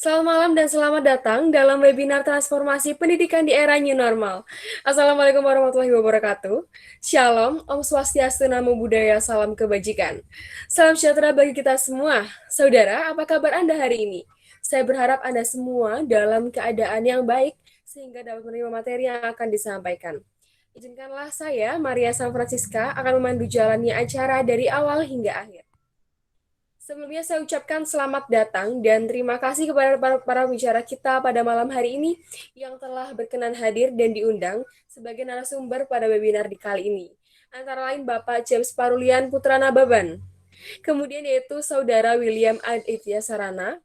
Selamat malam dan selamat datang dalam webinar transformasi pendidikan di era new normal. Assalamualaikum warahmatullahi wabarakatuh. Shalom, Om Swastiastu, Namo Buddhaya, salam kebajikan. Salam sejahtera bagi kita semua. Saudara, apa kabar Anda hari ini? Saya berharap Anda semua dalam keadaan yang baik sehingga dapat menerima materi yang akan disampaikan. Izinkanlah saya, Maria San Francisca, akan memandu jalannya acara dari awal hingga akhir. Sebelumnya saya ucapkan selamat datang dan terima kasih kepada para bicara kita pada malam hari ini yang telah berkenan hadir dan diundang sebagai narasumber pada webinar di kali ini. Antara lain Bapak James Parulian Putra Nababan, kemudian yaitu Saudara William Aditya Sarana.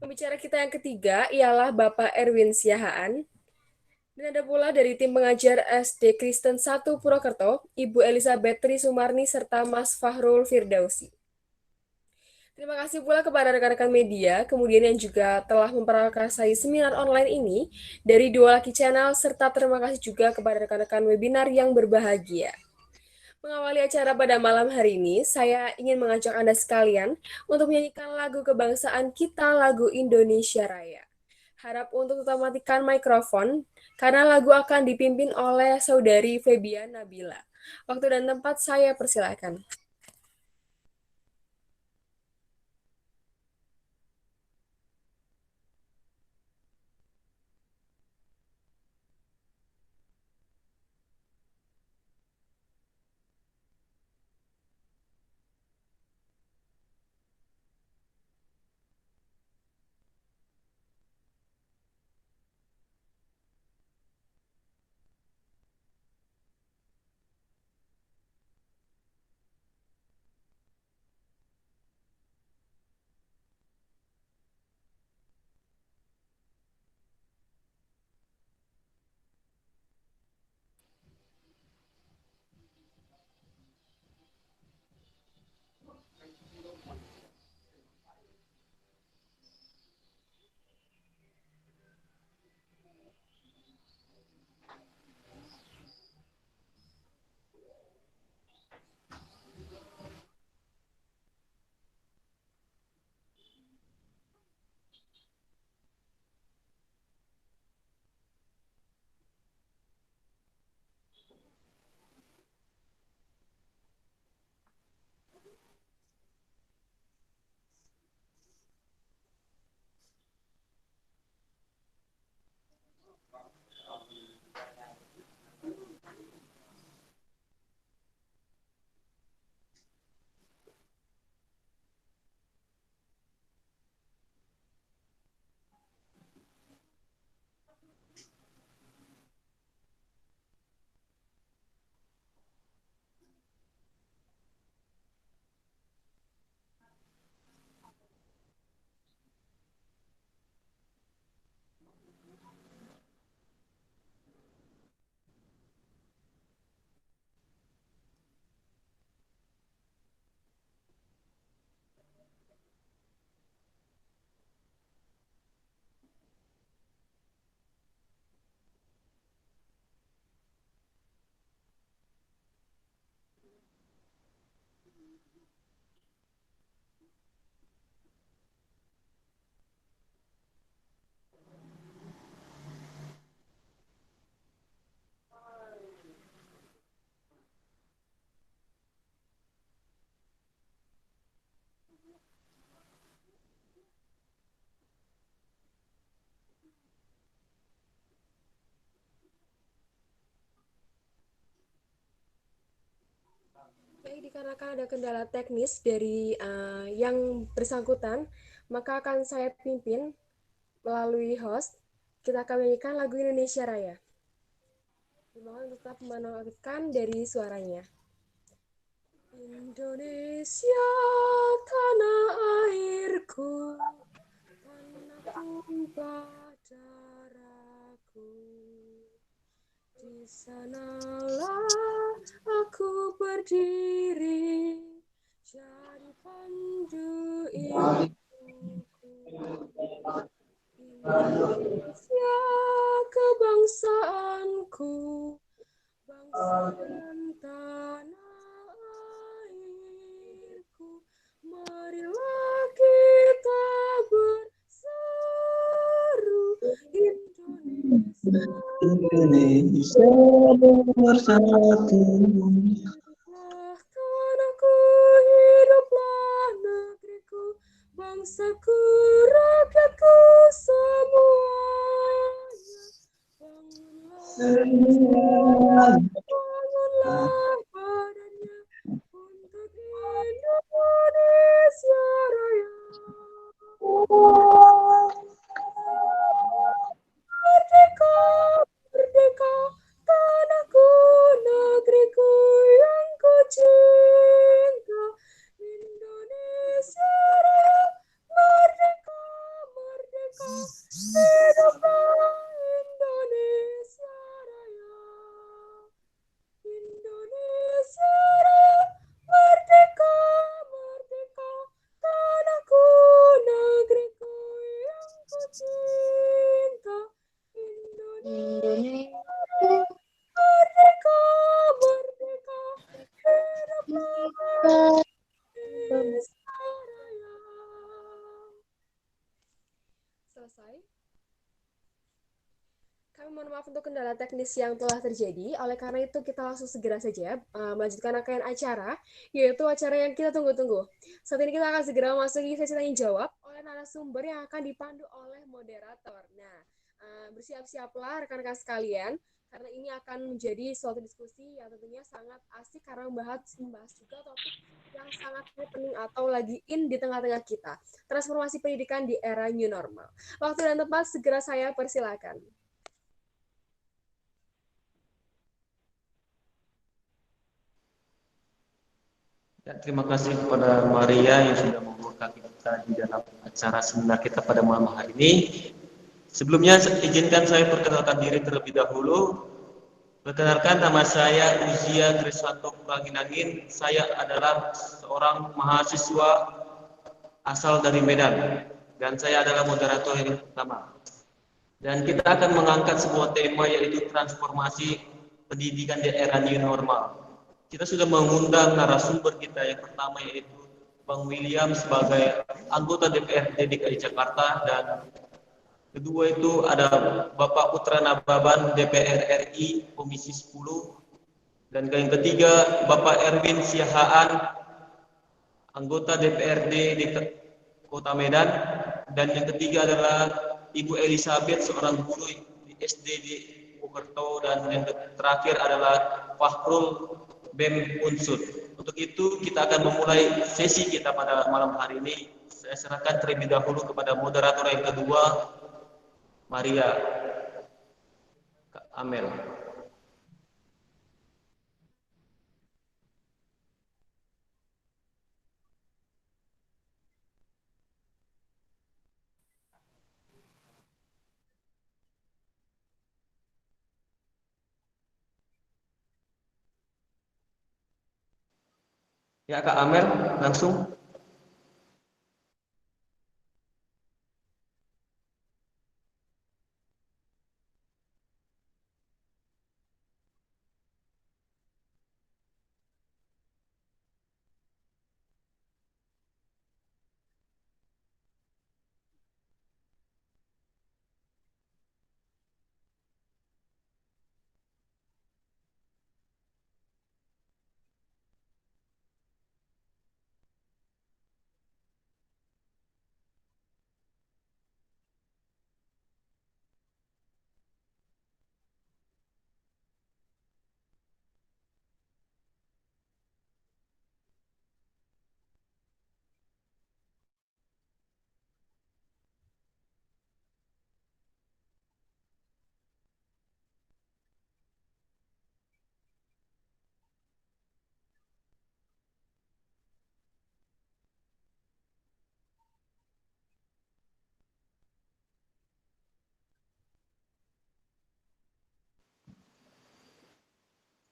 Pembicara kita yang ketiga ialah Bapak Erwin Siahaan. Dan ada pula dari tim pengajar SD Kristen 1 Purwokerto, Ibu Elizabeth Tri Sumarni serta Mas Fahrul Firdausi. Terima kasih pula kepada rekan-rekan media, kemudian yang juga telah memprakarsai seminar online ini dari Dua Laki Channel, serta terima kasih juga kepada rekan-rekan webinar yang berbahagia. Mengawali acara pada malam hari ini, saya ingin mengajak Anda sekalian untuk menyanyikan lagu kebangsaan kita, lagu Indonesia Raya. Harap untuk tetap matikan mikrofon, karena lagu akan dipimpin oleh Saudari Febian Nabila. Waktu dan tempat saya persilakan. Baik, dikarenakan ada kendala teknis dari yang bersangkutan, maka akan saya pimpin melalui host. Kita akan menyanyikan lagu Indonesia Raya. Dimohon tetap menonton dari suaranya. Indonesia, tanah airku, tanah tumpah darahku. Di sanalah aku berdiri, jadi pandu hidupku. Indonesia kebangsaanku, bangsa dan tanah airku. Marilah kita bersatu Indonesia bersatu. Hiduplah tanahku, hiduplah negeriku, bangsaku, rakyatku semuanya. Bangunlah jiwa, bangunlah badannya untuk Indonesia Raya. Merdeka, merdeka, tanahku, negeriku yang ku cinta. Indonesia Raya, merdeka, merdeka, hiduplah Indonesia Raya. Indonesia Raya, merdeka, merdeka, tanahku, negeriku yang ku cinta. Indonesia Raya, merdeka, merdeka, hiduplah Indonesia Raya. Selesai. Kami mohon maaf untuk kendala teknis yang telah terjadi. Oleh karena itu, kita langsung segera saja melanjutkan rangkaian acara, yaitu acara yang kita tunggu-tunggu. Saat ini kita akan segera memasuki sesi tanya jawab oleh narasumber yang akan dipandu oleh moderator. Nah, bersiap-siaplah rekan-rekan sekalian, karena ini akan menjadi suatu diskusi yang tentunya sangat asik karena membahas juga topik yang sangat happening atau lagi in di tengah-tengah kita. Transformasi pendidikan di era new normal. Waktu dan tempat segera saya persilakan. Ya, terima kasih kepada Maria yang sudah membuka kita di dalam acara seminar kita pada malam hari ini. Sebelumnya izinkan saya perkenalkan diri terlebih dahulu. Perkenalkan, nama saya Uzia Triswanto Puraginangin. Saya adalah seorang mahasiswa asal dari Medan dan saya adalah moderator yang pertama. Dan kita akan mengangkat sebuah tema yaitu transformasi pendidikan di era new normal. Kita sudah mengundang narasumber kita yang pertama yaitu Bang William sebagai anggota DPRD DKI Jakarta, dan kedua itu ada Bapak Putra Nababan DPR RI Komisi 10, dan yang ketiga Bapak Erwin Siahaan anggota DPRD di Kota Medan, dan yang ketiga adalah Ibu Elizabeth seorang guru di SD di Purwokerto, dan yang terakhir adalah Fahrul BEM Unsur. Untuk itu kita akan memulai sesi kita pada malam hari ini. Saya serahkan terlebih dahulu kepada moderator yang kedua, Maria Kak Amel. Ya Kak Amel, langsung.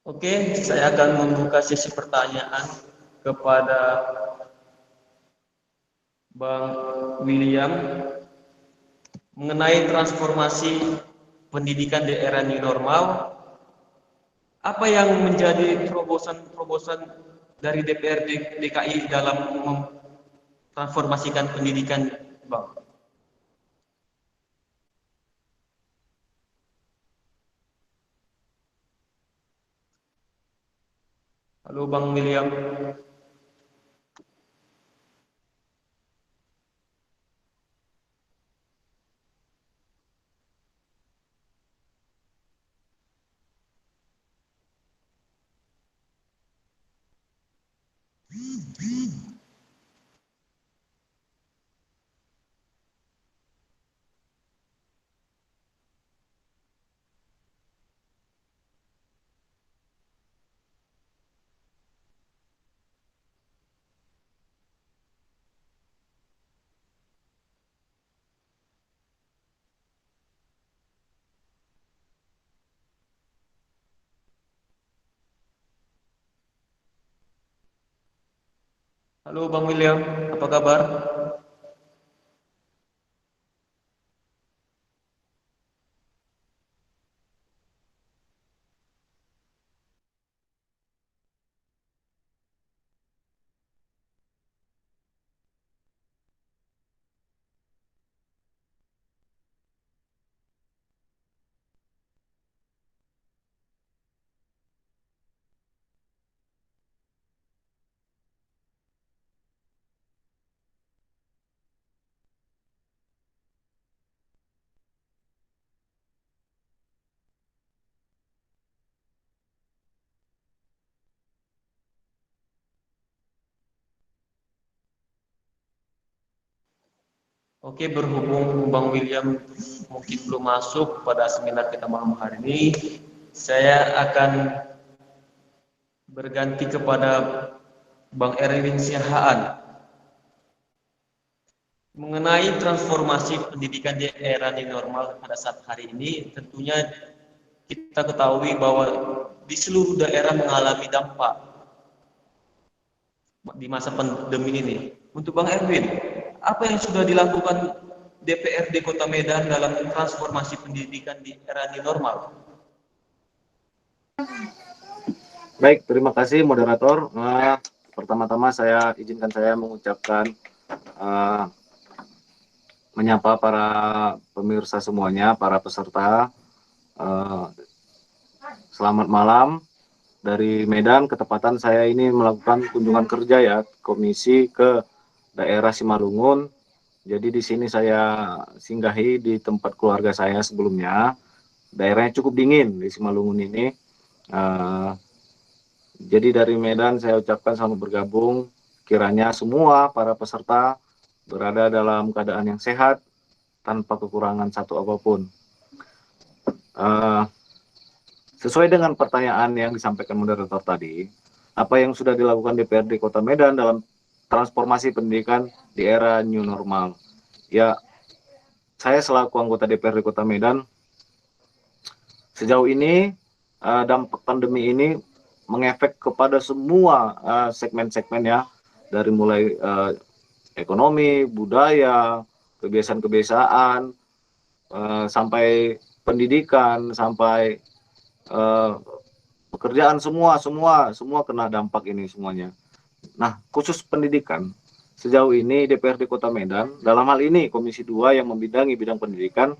Oke, saya akan membuka sesi pertanyaan kepada Bang William mengenai transformasi pendidikan di era new normal. Apa yang menjadi terobosan-terobosan dari DPRD DKI dalam memtransformasikan pendidikan, Bang? Halo Bang William. Halo Bang William, apa kabar? Oke, berhubung Bang William mungkin belum masuk pada seminar kita malam hari ini, saya akan berganti kepada Bang Erwin Siahaan mengenai transformasi pendidikan di era new normal pada saat hari ini. Tentunya kita ketahui bahwa di seluruh daerah mengalami dampak di masa pandemi ini. Untuk Bang Erwin, apa yang sudah dilakukan DPRD Kota Medan dalam transformasi pendidikan di era new normal? Baik, terima kasih moderator. Pertama-tama izinkan saya mengucapkan menyapa para pemirsa semuanya, para peserta. Selamat malam dari Medan. Ketepatan saya ini melakukan kunjungan kerja ya, komisi ke daerah Simalungun. Jadi di sini saya singgahi di tempat keluarga saya sebelumnya. Daerahnya cukup dingin di Simalungun ini. Jadi dari Medan saya ucapkan selamat bergabung. Kiranya semua para peserta berada dalam keadaan yang sehat tanpa kekurangan satu apapun. Sesuai dengan pertanyaan yang disampaikan moderator tadi, apa yang sudah dilakukan DPRD Kota Medan dalam transformasi pendidikan di era new normal? Ya, saya selaku anggota DPRD Kota Medan, sejauh ini dampak pandemi ini mengefek kepada semua segmen-segmen ya, dari mulai ekonomi, budaya, kebiasaan-kebiasaan, sampai pendidikan, sampai pekerjaan, semua kena dampak ini semuanya. Nah, khusus pendidikan, sejauh ini DPRD Kota Medan, dalam hal ini Komisi 2 yang membidangi bidang pendidikan,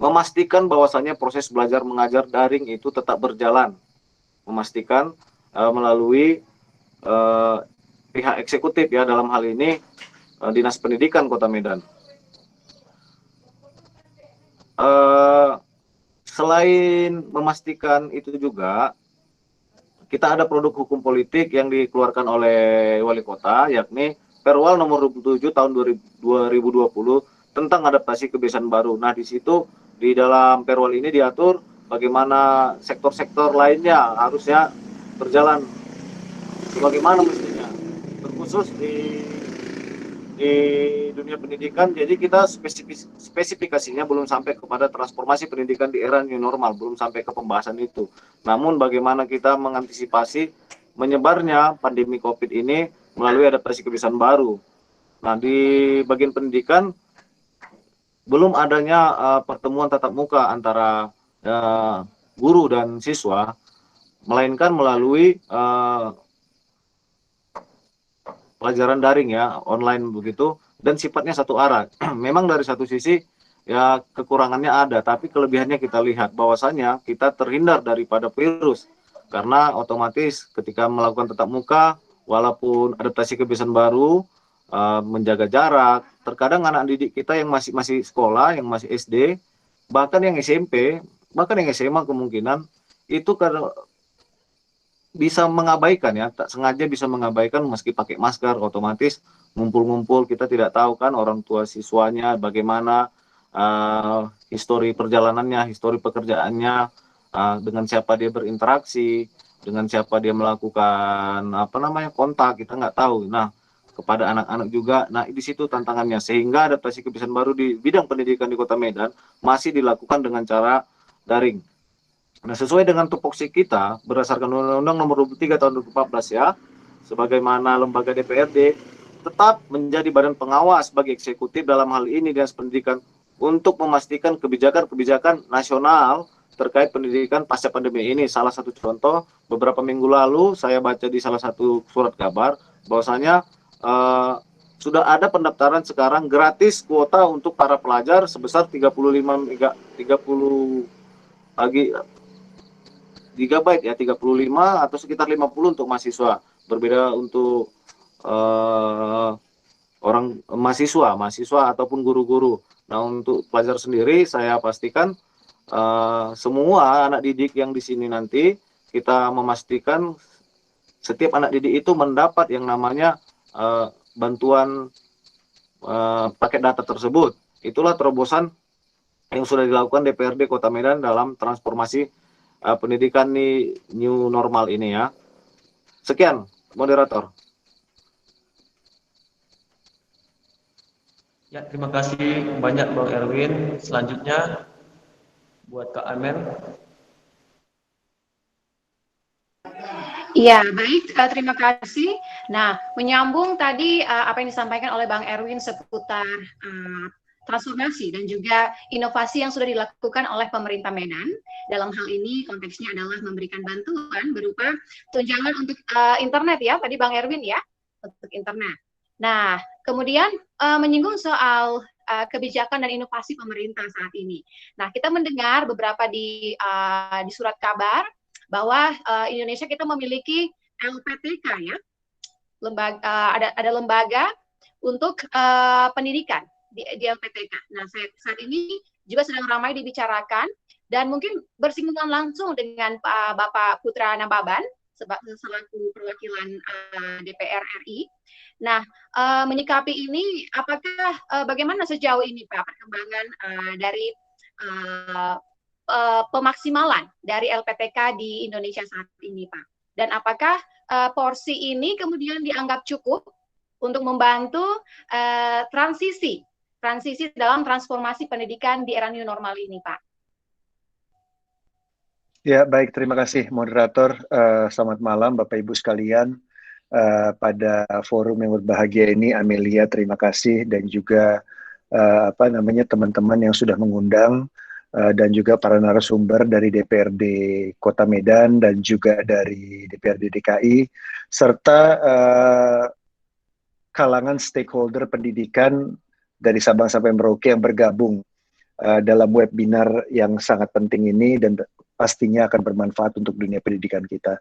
memastikan bahwasannya proses belajar mengajar daring itu tetap berjalan, memastikan melalui pihak eksekutif ya, dalam hal ini Dinas Pendidikan Kota Medan. Selain memastikan itu juga, kita ada produk hukum politik yang dikeluarkan oleh Wali Kota, yakni Perwal nomor 27 tahun 2020 tentang adaptasi kebiasaan baru. Nah, di situ di dalam Perwal ini diatur bagaimana sektor-sektor lainnya harusnya berjalan sebagaimana mestinya. Terkhusus di dunia pendidikan, jadi kita spesifikasinya belum sampai kepada transformasi pendidikan di era new normal, belum sampai ke pembahasan itu. Namun bagaimana kita mengantisipasi menyebarnya pandemi COVID ini melalui adaptasi kebiasaan baru. Nah, di bagian pendidikan belum adanya pertemuan tatap muka antara guru dan siswa, melainkan melalui pelajaran daring ya, online begitu, dan sifatnya satu arah. Memang dari satu sisi ya kekurangannya ada, tapi kelebihannya kita lihat bahwasannya kita terhindar daripada virus karena otomatis ketika melakukan tatap muka, walaupun adaptasi kebiasaan baru, menjaga jarak, terkadang anak didik kita yang masih sekolah, yang masih SD, bahkan yang SMP, bahkan yang SMA kemungkinan itu karena bisa mengabaikan ya, tak sengaja bisa mengabaikan meski pakai masker, otomatis ngumpul-ngumpul, kita tidak tahu kan orang tua siswanya bagaimana, histori perjalanannya, histori pekerjaannya, dengan siapa dia berinteraksi, dengan siapa dia melakukan kontak, kita nggak tahu. Nah, kepada anak-anak juga, nah di situ tantangannya, sehingga adaptasi kebiasaan baru di bidang pendidikan di Kota Medan masih dilakukan dengan cara daring. Nah, sesuai dengan tupoksi kita berdasarkan Undang-Undang Nomor 23 Tahun 2014 ya, sebagaimana lembaga DPRD tetap menjadi badan pengawas bagi eksekutif dalam hal ini Dinas Pendidikan untuk memastikan kebijakan-kebijakan nasional terkait pendidikan pasca pandemi ini. Salah satu contoh, beberapa minggu lalu saya baca di salah satu surat kabar bahwasanya sudah ada pendaftaran sekarang gratis kuota untuk para pelajar sebesar 35 gigabyte ya, 35 atau sekitar 50 untuk mahasiswa. Berbeda untuk orang mahasiswa ataupun guru-guru. Nah, untuk pelajar sendiri saya pastikan semua anak didik yang di sini nanti kita memastikan setiap anak didik itu mendapat yang namanya bantuan paket data tersebut. Itulah terobosan yang sudah dilakukan DPRD Kota Medan dalam transformasi pendidikan di new normal ini ya. Sekian, moderator. Ya, terima kasih banyak Bang Erwin. Selanjutnya buat Kak Amel. Iya, baik. Terima kasih. Nah, menyambung tadi apa yang disampaikan oleh Bang Erwin seputar transformasi dan juga inovasi yang sudah dilakukan oleh pemerintah Medan. Dalam hal ini konteksnya adalah memberikan bantuan berupa tunjangan untuk internet ya, tadi Bang Erwin ya, untuk internet. Nah, kemudian menyinggung soal kebijakan dan inovasi pemerintah saat ini. Nah, kita mendengar beberapa di surat kabar bahwa Indonesia kita memiliki LPTK ya, ada lembaga untuk pendidikan di LPTK. Nah, saat ini juga sedang ramai dibicarakan dan mungkin bersinggungan langsung dengan Bapak Putra Nababan selaku perwakilan DPR RI. Nah, menyikapi ini, apakah bagaimana sejauh ini Pak perkembangan dari pemaksimalan dari LPTK di Indonesia saat ini Pak? Dan apakah porsi ini kemudian dianggap cukup untuk membantu transisi dalam transformasi pendidikan di era new normal ini, Pak? Ya, baik. Terima kasih, moderator. Selamat malam, Bapak Ibu sekalian. Pada forum yang berbahagia ini, Amelia, terima kasih. Dan juga teman-teman yang sudah mengundang, dan juga para narasumber dari DPRD Kota Medan dan juga dari DPRD DKI, serta kalangan stakeholder pendidikan dari Sabang sampai Merauke yang bergabung dalam webinar yang sangat penting ini dan pastinya akan bermanfaat untuk dunia pendidikan kita.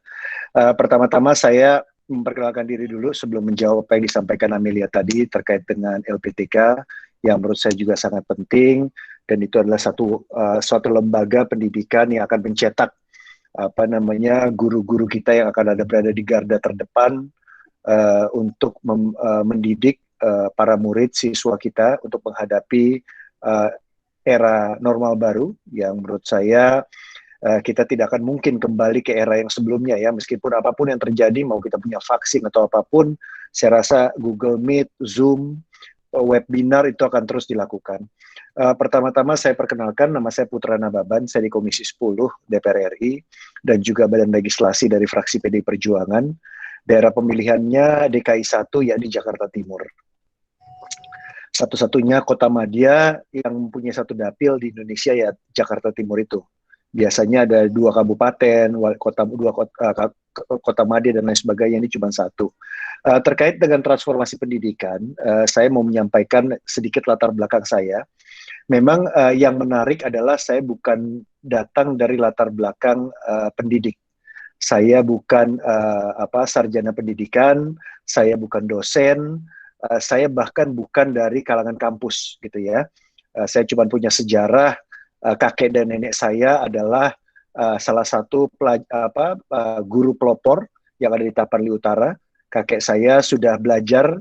Pertama-tama saya memperkenalkan diri dulu sebelum menjawab apa yang disampaikan Amelia tadi terkait dengan LPTK yang menurut saya juga sangat penting, dan itu adalah suatu lembaga pendidikan yang akan mencetak guru-guru kita yang akan berada di garda terdepan untuk mendidik para murid siswa kita untuk menghadapi era normal baru yang menurut saya kita tidak akan mungkin kembali ke era yang sebelumnya ya, meskipun apapun yang terjadi, mau kita punya vaksin atau apapun, saya rasa Google Meet, Zoom, webinar itu akan terus dilakukan. Pertama-tama saya perkenalkan, nama saya Putra Nababan, saya di Komisi 10 DPR RI dan juga Badan Legislasi dari fraksi PDI Perjuangan. Daerah pemilihannya DKI 1 yakni Jakarta Timur. Satu-satunya kota madya yang mempunyai satu dapil di Indonesia ya Jakarta Timur itu. Biasanya ada 2 kabupaten, kota madya dan lain sebagainya, ini cuma 1. Terkait dengan transformasi pendidikan, saya mau menyampaikan sedikit latar belakang saya. Memang yang menarik adalah saya bukan datang dari latar belakang pendidik. Saya bukan sarjana pendidikan, saya bukan dosen, saya bahkan bukan dari kalangan kampus gitu ya. Saya cuma punya sejarah, kakek dan nenek saya adalah salah satu guru pelopor yang ada di Tapanuli Utara. Kakek saya sudah belajar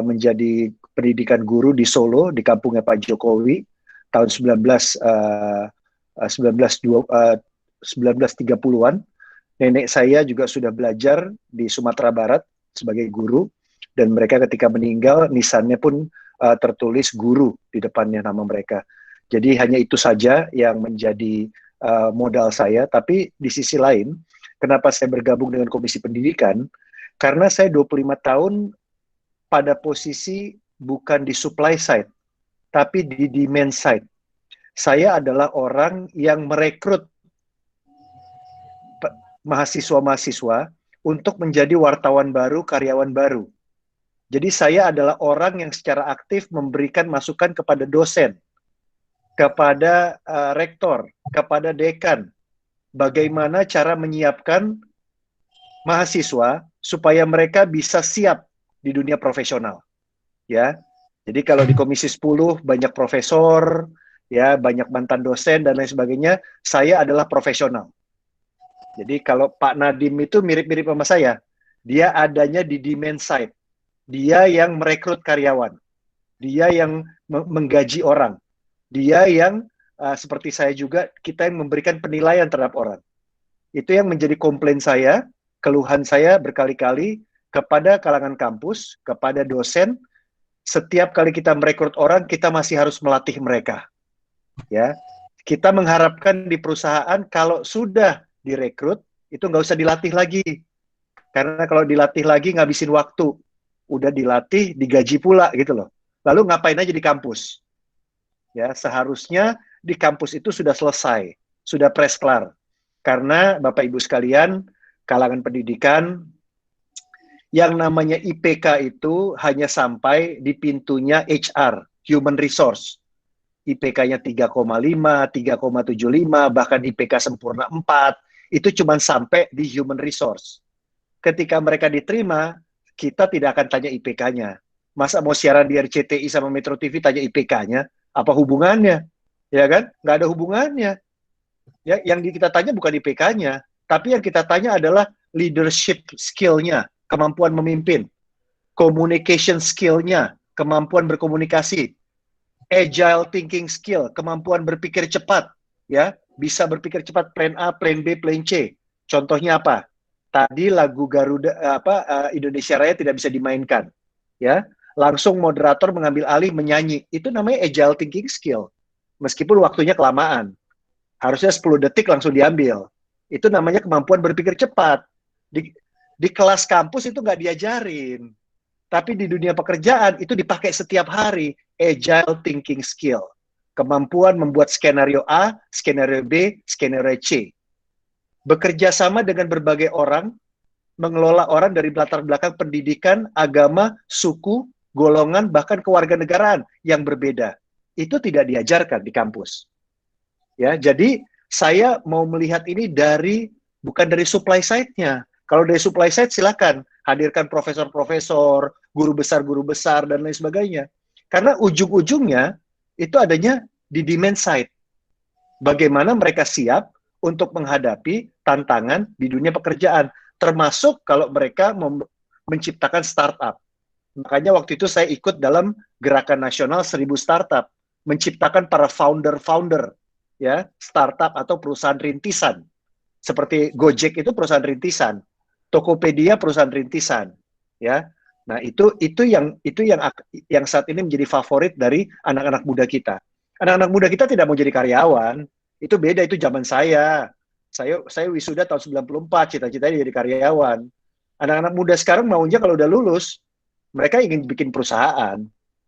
menjadi pendidikan guru di Solo, di kampungnya Pak Jokowi, tahun 1930-an. Nenek saya juga sudah belajar di Sumatera Barat sebagai guru, dan mereka ketika meninggal, nisannya pun tertulis guru di depannya nama mereka. Jadi hanya itu saja yang menjadi modal saya. Tapi di sisi lain, kenapa saya bergabung dengan Komisi Pendidikan? Karena saya 25 tahun pada posisi bukan di supply side, tapi di demand side. Saya adalah orang yang merekrut mahasiswa-mahasiswa untuk menjadi wartawan baru, karyawan baru. Jadi saya adalah orang yang secara aktif memberikan masukan kepada dosen, kepada rektor, kepada dekan, bagaimana cara menyiapkan mahasiswa supaya mereka bisa siap di dunia profesional. Ya. Jadi kalau di Komisi 10 banyak profesor, ya, banyak mantan dosen dan lain sebagainya, saya adalah profesional. Jadi kalau Pak Nadiem itu mirip-mirip sama saya, dia adanya di demand side. Dia yang merekrut karyawan, dia yang menggaji orang, dia yang seperti saya juga, kita yang memberikan penilaian terhadap orang. Itu yang menjadi komplain saya, keluhan saya berkali-kali kepada kalangan kampus, kepada dosen. Setiap kali kita merekrut orang, kita masih harus melatih mereka. Ya, kita mengharapkan di perusahaan kalau sudah direkrut, itu nggak usah dilatih lagi. Karena kalau dilatih lagi ngabisin waktu. Udah dilatih, digaji pula gitu loh. Lalu ngapain aja di kampus? Ya, seharusnya di kampus itu sudah selesai, sudah press klar. Karena Bapak Ibu sekalian, kalangan pendidikan, yang namanya IPK itu hanya sampai di pintunya HR, Human Resource. IPK-nya 3,5, 3,75, bahkan IPK sempurna 4, itu cuma sampai di Human Resource. Ketika mereka diterima, kita tidak akan tanya IPK-nya. Masa mau siaran di RCTI sama Metro TV tanya IPK-nya? Apa hubungannya? Ya kan? Nggak ada hubungannya. Ya, yang kita tanya bukan IPK-nya, tapi yang kita tanya adalah leadership skill-nya, kemampuan memimpin, communication skill-nya, kemampuan berkomunikasi, agile thinking skill, kemampuan berpikir cepat, ya, bisa berpikir cepat, plan A, plan B, plan C. Contohnya apa? Tadi lagu Garuda Indonesia Raya tidak bisa dimainkan, ya. Langsung moderator mengambil alih menyanyi. Itu namanya agile thinking skill. Meskipun waktunya kelamaan. Harusnya 10 detik langsung diambil. Itu namanya kemampuan berpikir cepat. Di kelas kampus itu nggak diajarin. Tapi di dunia pekerjaan itu dipakai setiap hari. Agile thinking skill. Kemampuan membuat skenario A, skenario B, skenario C. Bekerja sama dengan berbagai orang, mengelola orang dari latar belakang pendidikan, agama, suku, golongan, bahkan kewarganegaraan yang berbeda. Itu tidak diajarkan di kampus. Ya, jadi saya mau melihat ini bukan dari supply side-nya. Kalau dari supply side silakan hadirkan profesor-profesor, guru besar, dan lain sebagainya. Karena ujung-ujungnya itu adanya di demand side. Bagaimana mereka siap untuk menghadapi tantangan di dunia pekerjaan, termasuk kalau mereka menciptakan startup. Makanya waktu itu saya ikut dalam gerakan nasional 1000 startup, menciptakan para founder-founder, ya, startup atau perusahaan rintisan. Seperti Gojek itu perusahaan rintisan, Tokopedia perusahaan rintisan, ya. Nah, itu yang saat ini menjadi favorit dari anak-anak muda kita. Anak-anak muda kita tidak mau jadi karyawan. Itu beda, itu zaman saya. Saya wisuda tahun 94, cita-citanya jadi karyawan. Anak-anak muda sekarang maunya kalau udah lulus, mereka ingin bikin perusahaan.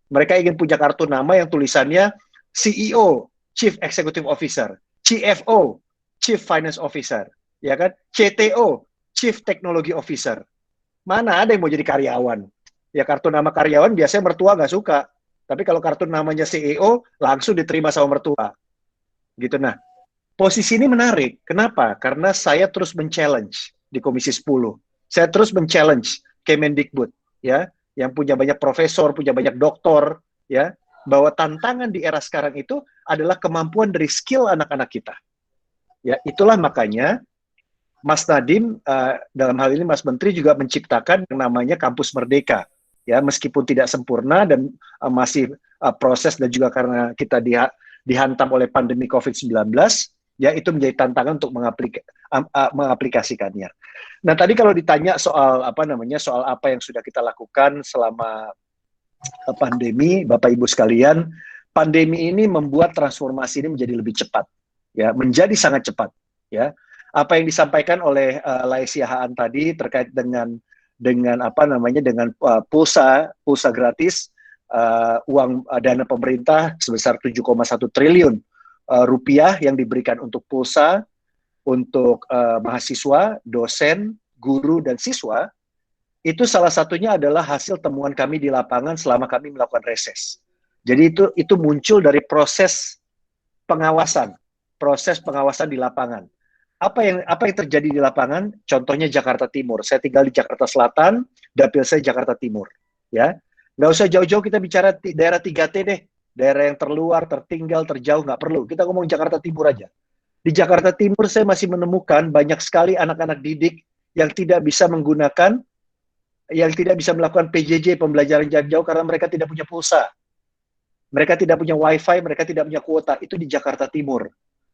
Mereka ingin punya kartu nama yang tulisannya CEO, Chief Executive Officer, CFO, Chief Finance Officer, ya kan? CTO, Chief Technology Officer. Mana ada yang mau jadi karyawan? Ya kartu nama karyawan biasanya mertua nggak suka. Tapi kalau kartu namanya CEO, langsung diterima sama mertua. Gitu. Nah, Posisi ini menarik. Kenapa? Karena saya terus men-challenge di Komisi 10. Saya terus men-challenge Kemendikbud, ya, yang punya banyak profesor, punya banyak doktor, ya, bahwa tantangan di era sekarang itu adalah kemampuan dari skill anak-anak kita. Ya, itulah makanya Mas Nadiem, dalam hal ini Mas Menteri juga menciptakan yang namanya Kampus Merdeka. Ya, meskipun tidak sempurna dan masih proses, dan juga karena kita dihantam oleh pandemi COVID-19, ya itu menjadi tantangan untuk mengaplikasikannya. Nah, tadi kalau ditanya soal soal apa yang sudah kita lakukan selama pandemi, Bapak Ibu sekalian, pandemi ini membuat transformasi ini menjadi lebih cepat, ya, menjadi sangat cepat, ya. Apa yang disampaikan oleh Laesia Haan tadi terkait dengan pulsa gratis, uang dana pemerintah sebesar 7,1 triliun rupiah yang diberikan untuk pulsa untuk mahasiswa, dosen, guru, dan siswa. Itu salah satunya adalah hasil temuan kami di lapangan selama kami melakukan reses. Jadi itu muncul dari proses pengawasan di lapangan. Apa yang terjadi di lapangan? Contohnya Jakarta Timur. Saya tinggal di Jakarta Selatan, dapil saya Jakarta Timur. Ya, nggak usah jauh-jauh kita bicara daerah 3T deh, daerah yang terluar, tertinggal, terjauh, nggak perlu. Kita ngomong Jakarta Timur aja. Di Jakarta Timur saya masih menemukan banyak sekali anak-anak didik yang tidak bisa melakukan PJJ, pembelajaran jarak jauh, karena mereka tidak punya pulsa. Mereka tidak punya wifi, mereka tidak punya kuota. Itu di Jakarta Timur.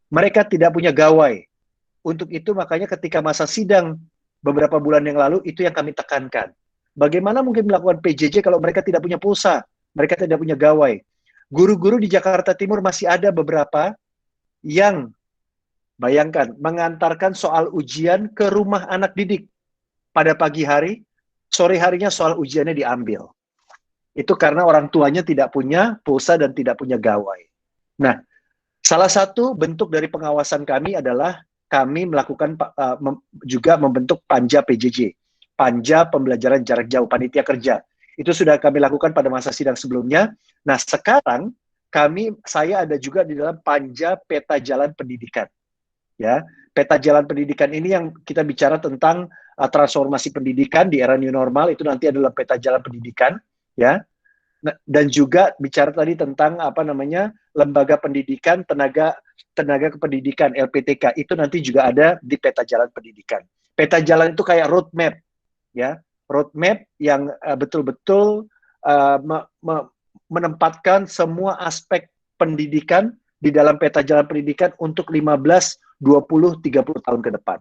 Mereka tidak punya gawai. Untuk itu makanya ketika masa sidang beberapa bulan yang lalu, itu yang kami tekankan. Bagaimana mungkin melakukan PJJ kalau mereka tidak punya pulsa, mereka tidak punya gawai. Guru-guru di Jakarta Timur masih ada beberapa yang, bayangkan, mengantarkan soal ujian ke rumah anak didik. Pada pagi hari, sore harinya soal ujiannya diambil. Itu karena orang tuanya tidak punya pulsa dan tidak punya gawai. Nah, salah satu bentuk dari pengawasan kami adalah kami melakukan juga membentuk Panja PJJ, Panja Pembelajaran Jarak Jauh, Panitia Kerja. Itu sudah kami lakukan pada masa sidang sebelumnya. Nah, sekarang saya ada juga di dalam Panja Peta Jalan Pendidikan. Ya, Peta Jalan Pendidikan ini yang kita bicara tentang transformasi pendidikan di era new normal, itu nanti adalah Peta Jalan Pendidikan, ya. Dan juga bicara tadi tentang lembaga pendidikan, tenaga kependidikan, LPTK, itu nanti juga ada di Peta Jalan Pendidikan. Peta jalan itu kayak roadmap, ya, roadmap yang betul-betul menempatkan semua aspek pendidikan di dalam Peta Jalan Pendidikan untuk 15, 20, 30 tahun ke depan.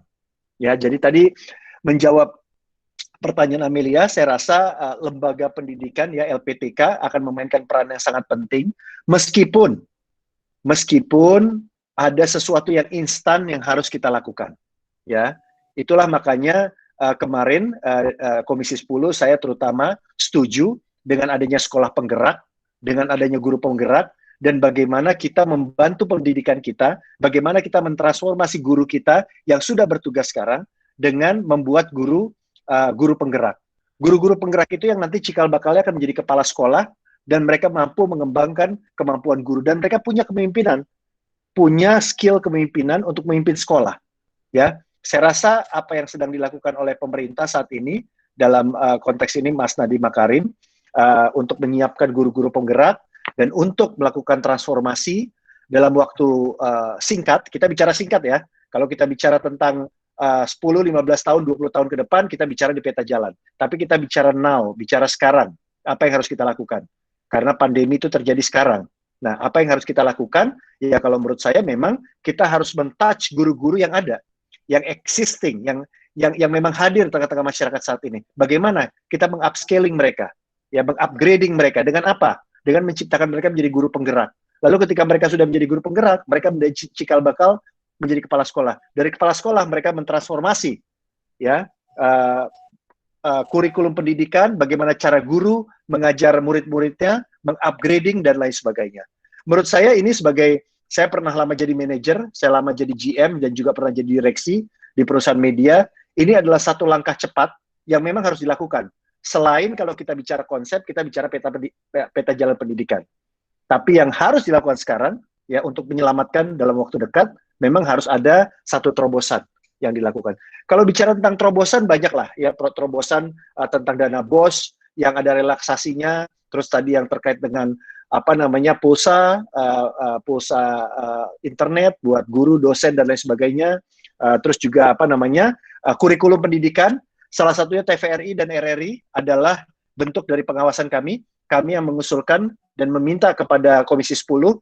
Ya, jadi tadi menjawab pertanyaan Amelia, saya rasa lembaga pendidikan, ya, LPTK akan memainkan peran yang sangat penting, meskipun ada sesuatu yang instan yang harus kita lakukan. Ya, itulah makanya kemarin Komisi 10 saya terutama setuju dengan adanya sekolah penggerak, dengan adanya guru penggerak, dan bagaimana kita membantu pendidikan kita, bagaimana kita mentransformasi guru kita yang sudah bertugas sekarang dengan membuat guru penggerak. Guru-guru penggerak itu yang nanti cikal bakalnya akan menjadi kepala sekolah, dan mereka mampu mengembangkan kemampuan guru, dan mereka punya kepemimpinan, punya skill kepemimpinan untuk memimpin sekolah. Ya, saya rasa apa yang sedang dilakukan oleh pemerintah saat ini dalam konteks ini Mas Nadiem Makarim untuk menyiapkan guru-guru penggerak dan untuk melakukan transformasi dalam waktu singkat. Kita bicara singkat, ya. Kalau kita bicara tentang 10, 15 tahun, 20 tahun ke depan, kita bicara di peta jalan. Tapi kita bicara now, bicara sekarang. Apa yang harus kita lakukan? Karena pandemi itu terjadi sekarang. Nah, apa yang harus kita lakukan? Ya, kalau menurut saya memang kita harus men-touch guru-guru yang ada, yang existing, yang memang hadir di tengah-tengah masyarakat saat ini. Bagaimana kita meng-upscaling mereka, ya, meng-upgrading mereka. Dengan apa? Dengan menciptakan mereka menjadi guru penggerak. Lalu ketika mereka sudah menjadi guru penggerak, mereka menjadi cikal bakal menjadi kepala sekolah. Dari kepala sekolah mereka mentransformasi, ya, kurikulum pendidikan, bagaimana cara guru mengajar murid-muridnya, mengupgrading dan lain sebagainya. Menurut saya ini saya pernah lama jadi manajer, saya lama jadi GM dan juga pernah jadi direksi di perusahaan media. Ini adalah satu langkah cepat yang memang harus dilakukan. Selain kalau kita bicara konsep, kita bicara peta jalan pendidikan. Tapi yang harus dilakukan sekarang, ya, untuk menyelamatkan dalam waktu dekat memang harus ada satu terobosan yang dilakukan. Kalau bicara tentang terobosan, banyak lah ya terobosan tentang dana BOS yang ada relaksasinya, terus tadi yang terkait dengan apa namanya pulsa internet buat guru, dosen dan lain sebagainya. Terus juga apa namanya kurikulum pendidikan, salah satunya TVRI dan RRI adalah bentuk dari pengawasan kami. Kami yang mengusulkan dan meminta kepada Komisi 10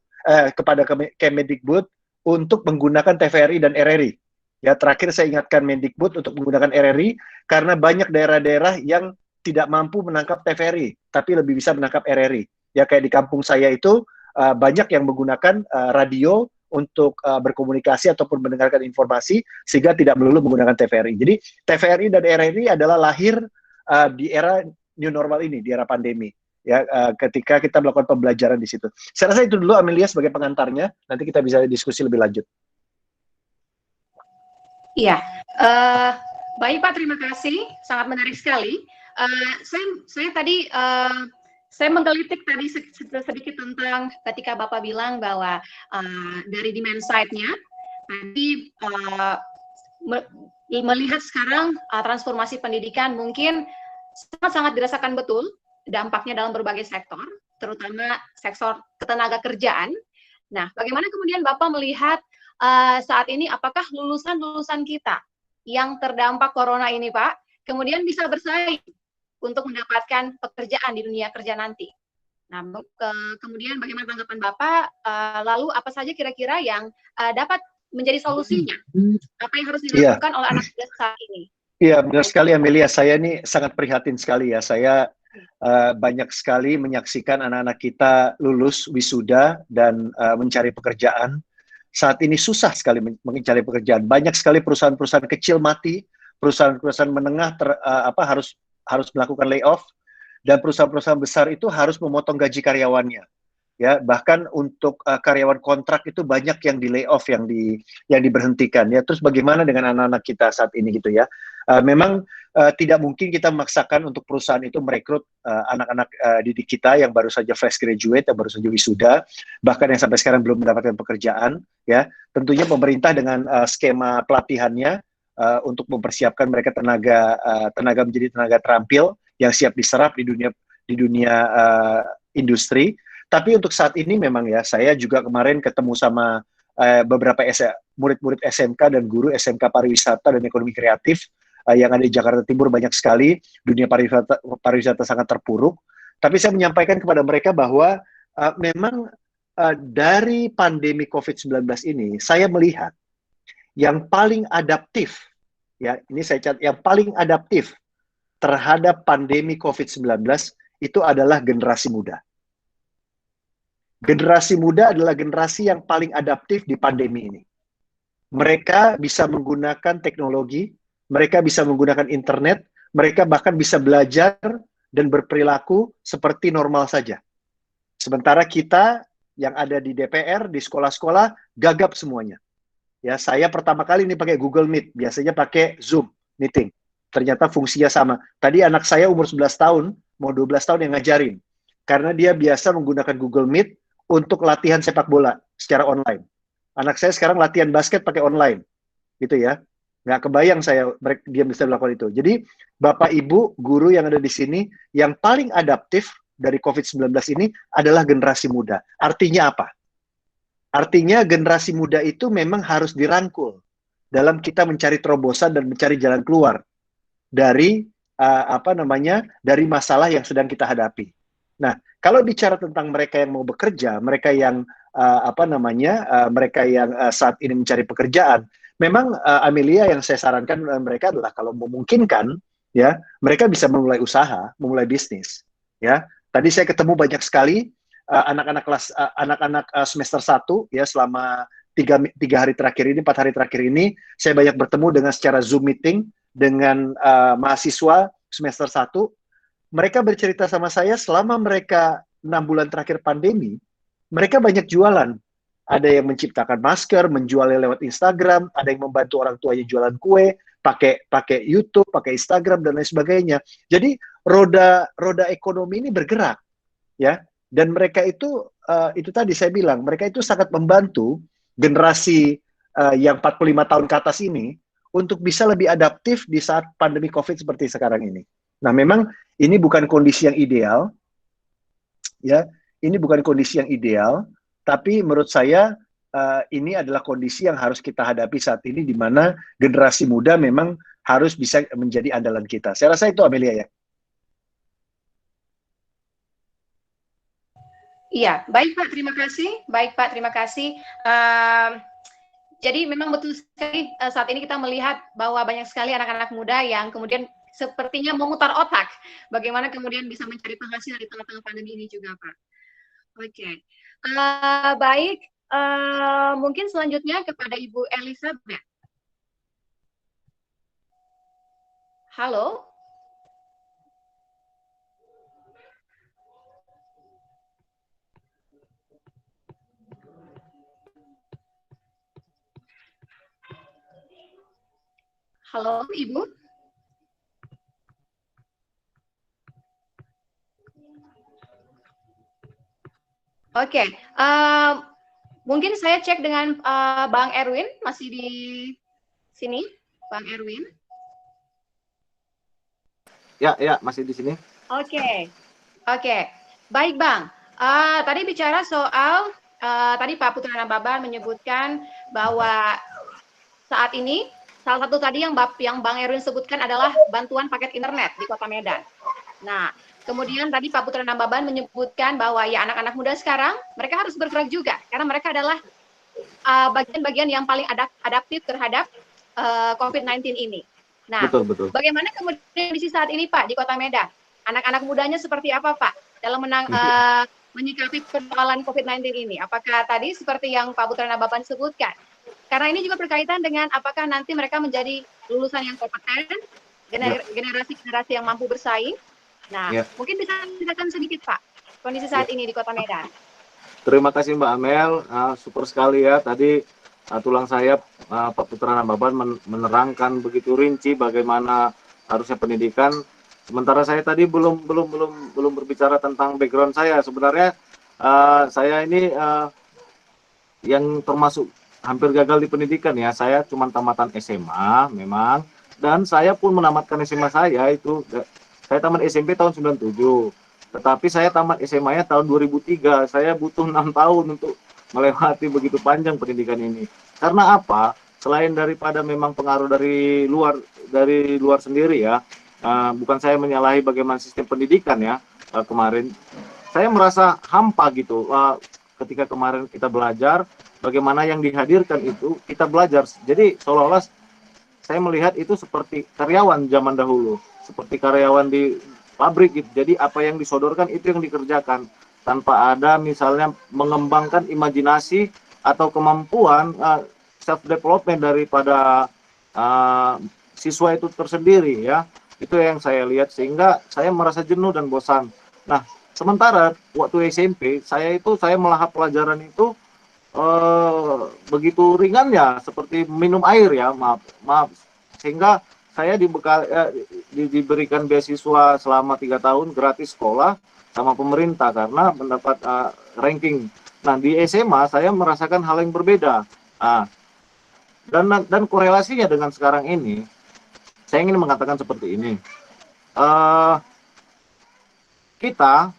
kepada Kemendikbud untuk menggunakan TVRI dan RRI. Ya, terakhir saya ingatkan Mendikbud untuk menggunakan RRI karena banyak daerah-daerah yang tidak mampu menangkap TVRI, tapi lebih bisa menangkap RRI. Ya, kayak di kampung saya itu banyak yang menggunakan radio untuk berkomunikasi ataupun mendengarkan informasi sehingga tidak melulu menggunakan TVRI. Jadi TVRI dan RRI adalah lahir di era new normal ini, di era pandemi. Ya, ketika kita melakukan pembelajaran di situ. Saya rasa itu dulu Amelia sebagai pengantarnya. Nanti kita bisa diskusi lebih lanjut. Iya, baik Pak, terima kasih, sangat menarik sekali. Saya tadi saya menggelitik tadi sedikit tentang ketika Bapak bilang bahwa dari demand side-nya tadi melihat sekarang transformasi pendidikan mungkin sangat dirasakan betul dampaknya dalam berbagai sektor, terutama sektor ketenaga kerjaan. Nah, bagaimana kemudian Bapak melihat saat ini apakah lulusan-lulusan kita yang terdampak corona ini, Pak, kemudian bisa bersaing untuk mendapatkan pekerjaan di dunia kerja nanti? Nah, kemudian bagaimana tanggapan Bapak? Lalu apa saja kira-kira yang dapat menjadi solusinya? Apa yang harus dilakukan oleh anak muda saat ini? Iya, benar sekali Amelia. Saya ini sangat prihatin sekali ya. Saya banyak sekali menyaksikan anak-anak kita lulus wisuda dan mencari pekerjaan. Saat ini susah sekali mencari pekerjaan. Banyak sekali perusahaan-perusahaan kecil mati, perusahaan-perusahaan menengah harus melakukan layoff, dan perusahaan-perusahaan besar itu harus memotong gaji karyawannya. Ya, bahkan untuk karyawan kontrak itu banyak yang di layoff, yang diberhentikan. Ya, terus bagaimana dengan anak-anak kita saat ini gitu ya? Memang tidak mungkin kita memaksakan untuk perusahaan itu merekrut anak-anak didik kita yang baru saja fresh graduate, yang baru saja wisuda, bahkan yang sampai sekarang belum mendapatkan pekerjaan. Ya, tentunya pemerintah dengan skema pelatihannya untuk mempersiapkan mereka tenaga menjadi tenaga terampil yang siap diserap di dunia industri. Tapi untuk saat ini memang ya, saya juga kemarin ketemu sama beberapa murid-murid SMK dan guru SMK pariwisata dan ekonomi kreatif yang ada di Jakarta Timur. Banyak sekali, dunia pariwisata sangat terpuruk. Tapi saya menyampaikan kepada mereka bahwa memang dari pandemi COVID-19 ini, saya melihat yang paling adaptif, ya ini saya catat, yang paling adaptif terhadap pandemi COVID-19 itu adalah generasi muda. Generasi muda adalah generasi yang paling adaptif di pandemi ini. Mereka bisa menggunakan teknologi, mereka bisa menggunakan internet, mereka bahkan bisa belajar dan berperilaku seperti normal saja. Sementara kita yang ada di DPR, di sekolah-sekolah, gagap semuanya. Ya, saya pertama kali ini pakai Google Meet, biasanya pakai Zoom meeting. Ternyata fungsinya sama. Tadi anak saya umur 11 tahun, mau 12 tahun yang ngajarin. Karena dia biasa menggunakan Google Meet untuk latihan sepak bola secara online. Anak saya sekarang latihan basket pakai online, gitu ya. Nggak kebayang dia bisa melakukan itu. Jadi, Bapak, Ibu, guru yang ada di sini, yang paling adaptif dari COVID-19 ini adalah generasi muda. Artinya apa? Artinya generasi muda itu memang harus dirangkul dalam kita mencari terobosan dan mencari jalan keluar dari dari masalah yang sedang kita hadapi. Nah, kalau bicara tentang mereka yang mau bekerja, mereka yang saat ini mencari pekerjaan, memang Amelia, yang saya sarankan mereka adalah kalau memungkinkan, ya mereka bisa memulai usaha, memulai bisnis. Ya, tadi saya ketemu banyak sekali anak-anak semester 1 ya, selama 4 hari terakhir ini saya banyak bertemu dengan secara Zoom meeting dengan mahasiswa semester 1. Mereka bercerita sama saya selama mereka 6 bulan terakhir pandemi, mereka banyak jualan. Ada yang menciptakan masker, menjualnya lewat Instagram, ada yang membantu orang tuanya jualan kue, pakai YouTube, pakai Instagram dan lain sebagainya. Jadi roda ekonomi ini bergerak, ya. Dan mereka itu tadi saya bilang, mereka itu sangat membantu generasi yang 45 tahun ke atas ini untuk bisa lebih adaptif di saat pandemi COVID seperti sekarang ini. Nah, memang ini bukan kondisi yang ideal, ya. Ini bukan kondisi yang ideal, tapi menurut saya ini adalah kondisi yang harus kita hadapi saat ini, di mana generasi muda memang harus bisa menjadi andalan kita. Saya rasa itu, Amelia, ya. Iya, baik Pak, terima kasih. Baik Pak, terima kasih. Jadi memang betul sekali saat ini kita melihat bahwa banyak sekali anak-anak muda yang kemudian sepertinya memutar otak bagaimana kemudian bisa mencari penghasilan di tengah-tengah pandemi ini juga, Pak. Oke, baik. Mungkin selanjutnya kepada Ibu Elizabeth. Halo. Halo, Ibu. Oke, mungkin saya cek dengan Bang Erwin, masih di sini, Bang Erwin. Ya, masih di sini. Oke, baik Bang. Tadi bicara soal, tadi Pak Putra Nababan menyebutkan bahwa saat ini salah satu tadi yang Bang Erwin sebutkan adalah bantuan paket internet di Kota Medan. Nah, kemudian tadi Pak Putra Nababan menyebutkan bahwa ya anak-anak muda sekarang mereka harus bergerak juga karena mereka adalah bagian-bagian yang paling adaptif terhadap COVID-19 ini. Nah, Betul. bagaimana kemudian kondisi saat ini Pak di Kota Medan? Anak-anak mudanya seperti apa Pak dalam menyikapi persoalan COVID-19 ini? Apakah tadi seperti yang Pak Putra Nababan sebutkan? Karena ini juga berkaitan dengan apakah nanti mereka menjadi lulusan yang kompeten, generasi-generasi yang mampu bersaing. Nah, mungkin bisa ceritakan sedikit Pak, kondisi saat ini di Kota Medan. Terima kasih Mbak Amel, super sekali ya tadi tulang sayap Pak Putra Nababan menerangkan begitu rinci bagaimana harusnya pendidikan. Sementara saya tadi belum berbicara tentang background saya. Sebenarnya saya ini yang termasuk hampir gagal di pendidikan ya. Saya cuma tamatan SMA memang, dan saya pun menamatkan SMA saya itu, saya tamat SMP tahun 97, tetapi saya tamat SMA-nya tahun 2003. Saya butuh 6 tahun untuk melewati begitu panjang pendidikan ini. Karena apa? Selain daripada memang pengaruh dari luar sendiri ya, bukan saya menyalahi bagaimana sistem pendidikan ya, kemarin saya merasa hampa gitu ketika kemarin kita belajar, bagaimana yang dihadirkan itu kita belajar. Jadi seolah-olah saya melihat itu seperti karyawan zaman dahulu, seperti karyawan di pabrik gitu. Jadi apa yang disodorkan itu yang dikerjakan, tanpa ada misalnya mengembangkan imajinasi atau kemampuan self development daripada siswa itu tersendiri ya. Itu yang saya lihat, sehingga saya merasa jenuh dan bosan. Nah, sementara waktu SMP saya melahap pelajaran itu begitu ringannya seperti minum air ya, maaf, sehingga saya diberikan beasiswa selama 3 tahun gratis sekolah sama pemerintah karena mendapat ranking. Nah, di SMA saya merasakan hal yang berbeda. Dan korelasinya dengan sekarang ini, saya ingin mengatakan seperti ini. Kita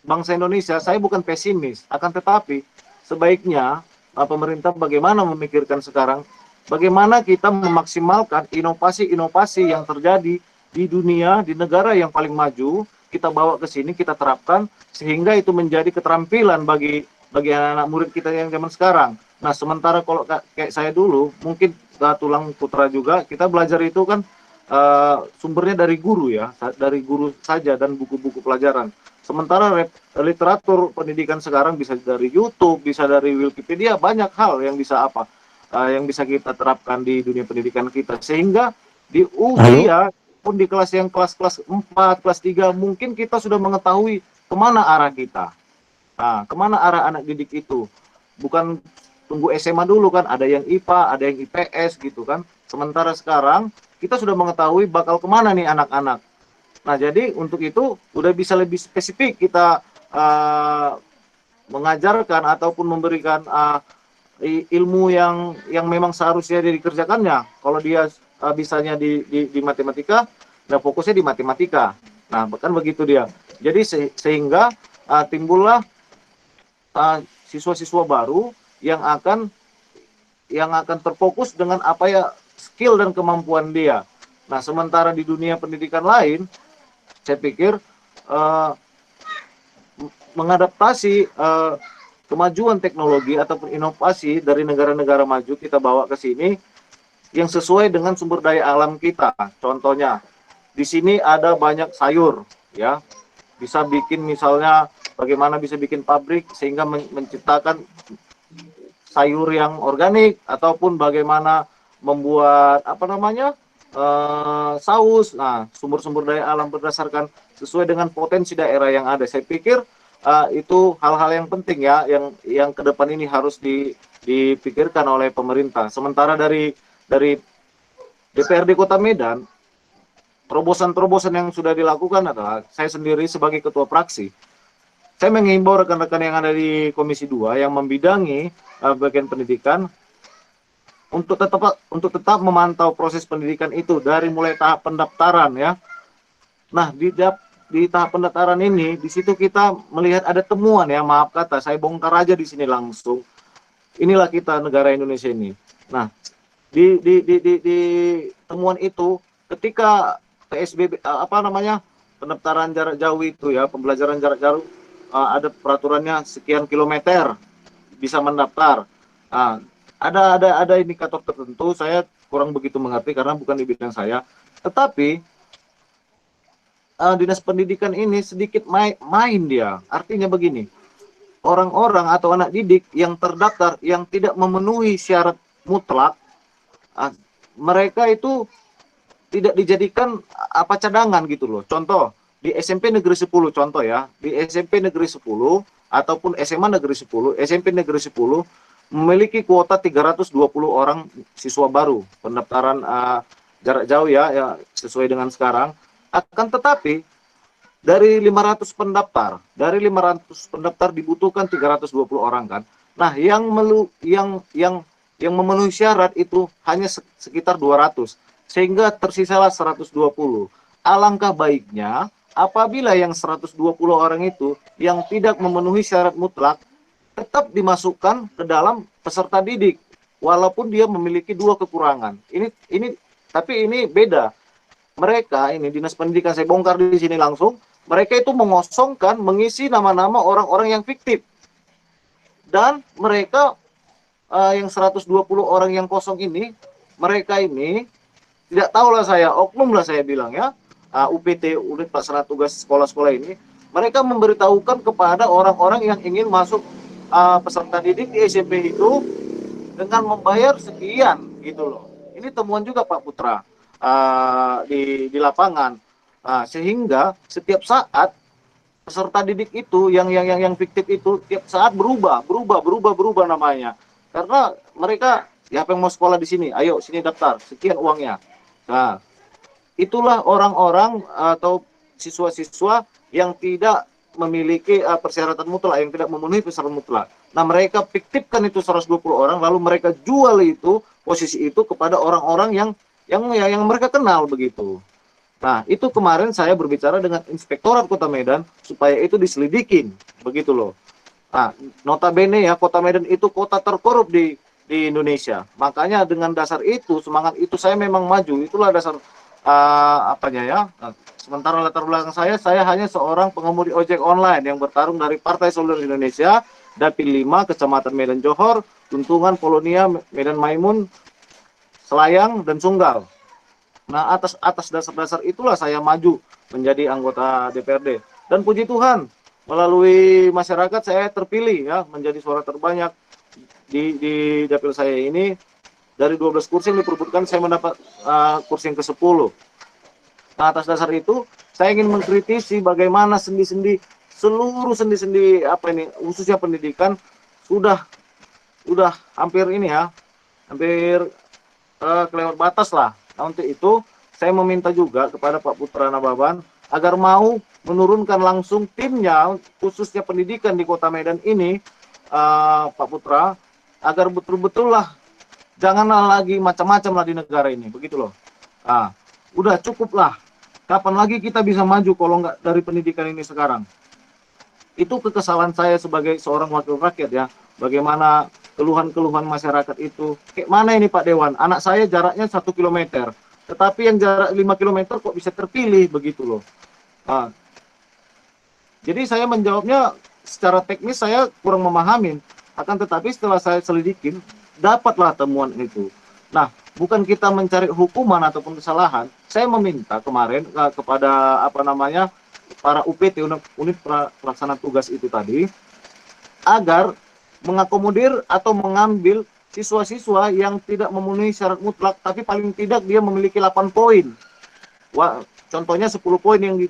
bangsa Indonesia, saya bukan pesimis, akan tetapi sebaiknya pemerintah bagaimana memikirkan sekarang, bagaimana kita memaksimalkan inovasi-inovasi yang terjadi di dunia, di negara yang paling maju, kita bawa ke sini, kita terapkan, sehingga itu menjadi keterampilan bagi anak-anak murid kita yang zaman sekarang. Nah, sementara kalau kayak saya dulu, mungkin tulang putra juga, kita belajar itu kan sumbernya dari guru ya, dari guru saja dan buku-buku pelajaran. Sementara literatur pendidikan sekarang bisa dari YouTube, bisa dari Wikipedia, banyak hal yang bisa yang bisa kita terapkan di dunia pendidikan kita, sehingga di usia pun di kelas 4, kelas 3 mungkin kita sudah mengetahui kemana arah kita. Nah, kemana arah anak didik itu? Bukan tunggu SMA dulu kan, ada yang IPA, ada yang IPS gitu kan. Sementara sekarang kita sudah mengetahui bakal kemana nih anak-anak. Nah, jadi untuk itu udah bisa lebih spesifik kita mengajarkan ataupun memberikan ilmu yang memang seharusnya dia dikerjakannya. Kalau dia bisanya di matematika, nah fokusnya di matematika. Nah, bahkan begitu dia. Jadi sehingga timbullah siswa-siswa baru yang akan terfokus dengan apa ya skill dan kemampuan dia. Nah, sementara di dunia pendidikan lain, saya pikir mengadaptasi kemajuan teknologi ataupun inovasi dari negara-negara maju kita bawa ke sini yang sesuai dengan sumber daya alam kita. Contohnya, di sini ada banyak sayur, ya. Bisa bikin misalnya bagaimana bisa bikin pabrik sehingga menciptakan sayur yang organik ataupun bagaimana membuat apa namanya saus. Nah, sumber-sumber daya alam berdasarkan sesuai dengan potensi daerah yang ada. Saya pikir itu hal-hal yang penting ya, yang ke depan ini harus dipikirkan oleh pemerintah. Sementara dari DPRD Kota Medan, terobosan-terobosan yang sudah dilakukan adalah saya sendiri sebagai ketua fraksi. Saya mengimbau rekan-rekan yang ada di Komisi 2 yang membidangi bagian pendidikan untuk tetap memantau proses pendidikan itu dari mulai tahap pendaftaran ya. Nah, di tahap pendaftaran ini, di situ kita melihat ada temuan ya, maaf kata, saya bongkar aja di sini langsung. Inilah kita negara Indonesia ini. Nah, di temuan itu, ketika PSBB pendaftaran jarak jauh itu ya, pembelajaran jarak jauh ada peraturannya sekian kilometer bisa mendaftar. Nah, ada indikator tertentu, saya kurang begitu mengerti karena bukan di bidang saya. Tetapi dinas pendidikan ini sedikit main dia. Artinya begini, orang-orang atau anak didik yang terdaftar yang tidak memenuhi syarat mutlak, mereka itu tidak dijadikan cadangan gitu loh. Contoh, di SMP Negeri 10 contoh ya, di SMP Negeri 10 ataupun SMA Negeri 10, SMP Negeri 10 memiliki kuota 320 orang siswa baru pendaftaran jarak jauh ya sesuai dengan sekarang. Akan tetapi dari 500 pendaftar dibutuhkan 320 orang kan. Nah, yang memenuhi syarat itu hanya sekitar 200 sehingga tersisalah 120. Alangkah baiknya apabila yang 120 orang itu yang tidak memenuhi syarat mutlak tetap dimasukkan ke dalam peserta didik walaupun dia memiliki dua kekurangan. Tapi ini beda. Mereka ini dinas pendidikan, saya bongkar di sini langsung, mereka itu mengosongkan, mengisi nama-nama orang-orang yang fiktif. Dan mereka yang 120 orang yang kosong ini, mereka ini tidak tahulah saya, oknum lah saya bilang ya, UPT, unit pelaksana tugas sekolah-sekolah ini, mereka memberitahukan kepada orang-orang yang ingin masuk peserta didik di SMP itu dengan membayar sekian gitu loh. Ini temuan juga Pak Putra di lapangan, sehingga setiap saat peserta didik itu yang fiktif itu tiap saat berubah namanya, karena mereka ya yang mau sekolah di sini, ayo sini daftar, sekian uangnya. Nah, itulah orang-orang atau siswa-siswa yang tidak memiliki persyaratan mutlak, yang tidak memenuhi persyaratan mutlak. Nah, mereka fiktifkan itu 120 orang, lalu mereka jual itu posisi itu kepada orang-orang yang mereka kenal begitu. Nah, itu kemarin saya berbicara dengan Inspektorat Kota Medan supaya itu diselidikin, begitu loh. Nah, notabene ya, Kota Medan itu kota terkorup di Indonesia. Makanya dengan dasar itu, semangat itu saya memang maju. Itulah dasar sementara latar belakang saya hanya seorang pengemudi ojek online yang bertarung dari Partai Solidaritas Indonesia, Dapil 5, Kecamatan Medan Johor, Tuntungan, Polonia, Medan Maimun, Selayang, dan Sunggal. Nah, atas dasar-dasar itulah saya maju menjadi anggota DPRD. Dan puji Tuhan, melalui masyarakat saya terpilih ya menjadi suara terbanyak di dapil saya ini. Dari 12 kursi yang diperebutkan, saya mendapat kursi yang ke-10. Nah, atas dasar itu, saya ingin mengkritisi bagaimana seluruh sendi-sendi khususnya pendidikan sudah hampir kelewat batas lah. Nah, untuk itu saya meminta juga kepada Pak Putra Nababan agar mau menurunkan langsung timnya khususnya pendidikan di Kota Medan ini, Pak Putra, agar betul-betul lah janganlah lagi macam-macam lah di negara ini, begitu loh. Udah cukup lah. Kapan lagi kita bisa maju kalau nggak dari pendidikan ini sekarang? Itu kekesalan saya sebagai seorang wakil rakyat ya. Bagaimana keluhan-keluhan masyarakat itu. Kayak mana ini Pak Dewan? Anak saya jaraknya 1 kilometer. Tetapi yang jarak 5 kilometer kok bisa terpilih begitu loh. Jadi saya menjawabnya secara teknis saya kurang memahamin. Akan tetapi setelah saya selidikin, dapatlah temuan itu. Nah, bukan kita mencari hukuman ataupun kesalahan. Saya meminta kemarin kepada para UPT, unit pelaksana tugas itu tadi, agar mengakomodir atau mengambil siswa-siswa yang tidak memenuhi syarat mutlak, tapi paling tidak dia memiliki 8 poin. Contohnya 10 poin yang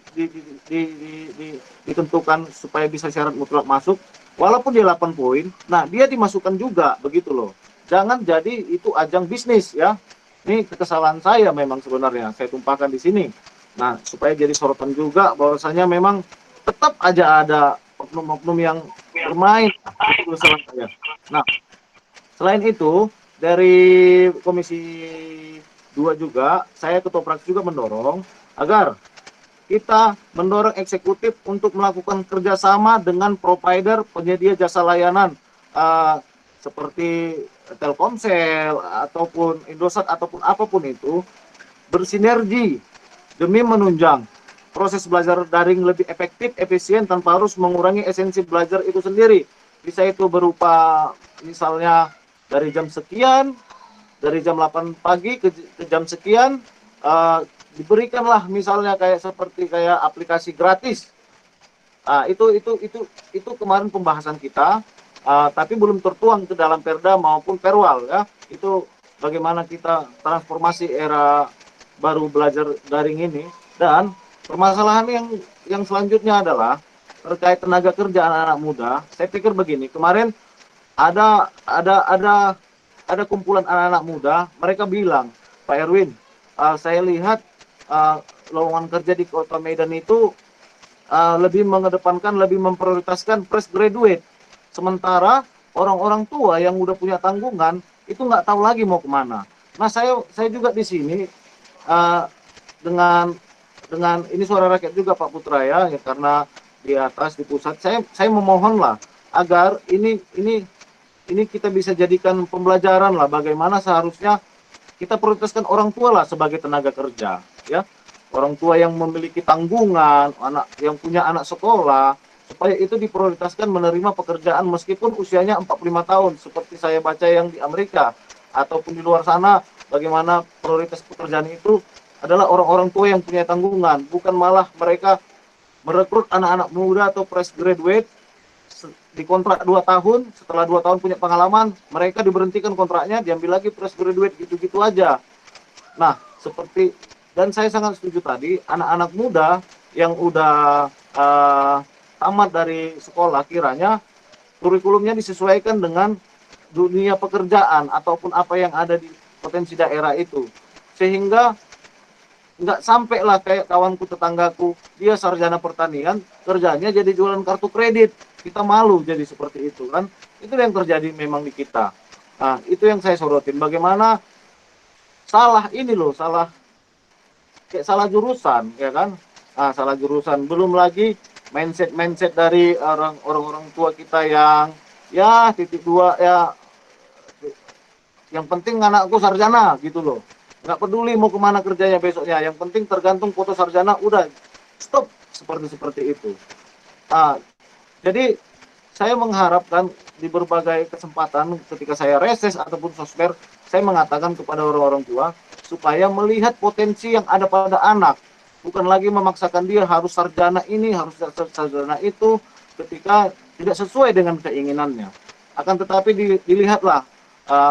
ditentukan supaya bisa syarat mutlak masuk, walaupun dia 8 poin, nah dia dimasukkan juga, begitu loh. Jangan jadi itu ajang bisnis ya. Ini kekesalan saya memang sebenarnya, saya tumpahkan di sini. Nah, supaya jadi sorotan juga bahwasanya memang tetap aja ada oknum-oknum yang bermain. Itu kesalahan saya. Nah, selain itu dari Komisi 2 juga, saya ketua fraksi juga mendorong agar kita mendorong eksekutif untuk melakukan kerjasama dengan provider penyedia jasa layanan seperti Telkomsel ataupun Indosat ataupun apapun itu, bersinergi demi menunjang proses belajar daring lebih efektif, efisien tanpa harus mengurangi esensi belajar itu sendiri. Bisa itu berupa misalnya dari jam sekian, dari jam 8 pagi ke jam sekian, diberikanlah misalnya seperti aplikasi gratis. Itu kemarin pembahasan kita, tapi belum tertuang ke dalam Perda maupun Perwal ya. Itu bagaimana kita transformasi era baru belajar daring ini. Dan permasalahan yang selanjutnya adalah terkait tenaga kerja anak-anak muda. Saya pikir begini, kemarin ada kumpulan anak-anak muda, mereka bilang, Pak Erwin, saya lihat lowongan kerja di Kota Medan itu lebih mengedepankan, lebih memprioritaskan fresh graduate. Sementara orang-orang tua yang udah punya tanggungan itu nggak tahu lagi mau kemana. Nah, saya juga di sini dengan ini suara rakyat juga Pak Putra ya, karena di atas di pusat saya memohonlah agar ini kita bisa jadikan pembelajaran lah bagaimana seharusnya kita prioritaskan orang tua lah sebagai tenaga kerja ya. Orang tua yang memiliki tanggungan, anak yang punya anak sekolah, supaya itu diprioritaskan menerima pekerjaan meskipun usianya 45 tahun seperti saya baca yang di Amerika ataupun di luar sana, bagaimana prioritas pekerjaan itu adalah orang-orang tua yang punya tanggungan, bukan malah mereka merekrut anak-anak muda atau fresh graduate di kontrak 2 tahun, setelah 2 tahun punya pengalaman, mereka diberhentikan kontraknya, diambil lagi fresh graduate gitu-gitu aja. Nah, dan saya sangat setuju tadi, anak-anak muda yang udah tamat dari sekolah, kiranya kurikulumnya disesuaikan dengan dunia pekerjaan ataupun apa yang ada di potensi daerah itu. Sehingga nggak sampai lah kayak kawanku tetanggaku, dia sarjana pertanian, kerjanya jadi jualan kartu kredit. Kita malu jadi seperti itu kan. Itu yang terjadi memang di kita. Nah, itu yang saya sorotin. Bagaimana salah jurusan ya kan. Nah, salah jurusan, belum lagi mindset dari orang-orang tua kita yang ya titik dua ya, yang penting anakku sarjana gitu loh, nggak peduli mau kemana kerjanya besoknya, yang penting tergantung foto sarjana, udah stop seperti itu. Jadi saya mengharapkan di berbagai kesempatan ketika saya reses ataupun sosmed, saya mengatakan kepada orang-orang tua supaya melihat potensi yang ada pada anak, bukan lagi memaksakan dia harus sarjana ini, harus sarjana itu, ketika tidak sesuai dengan keinginannya. Akan tetapi dilihatlah,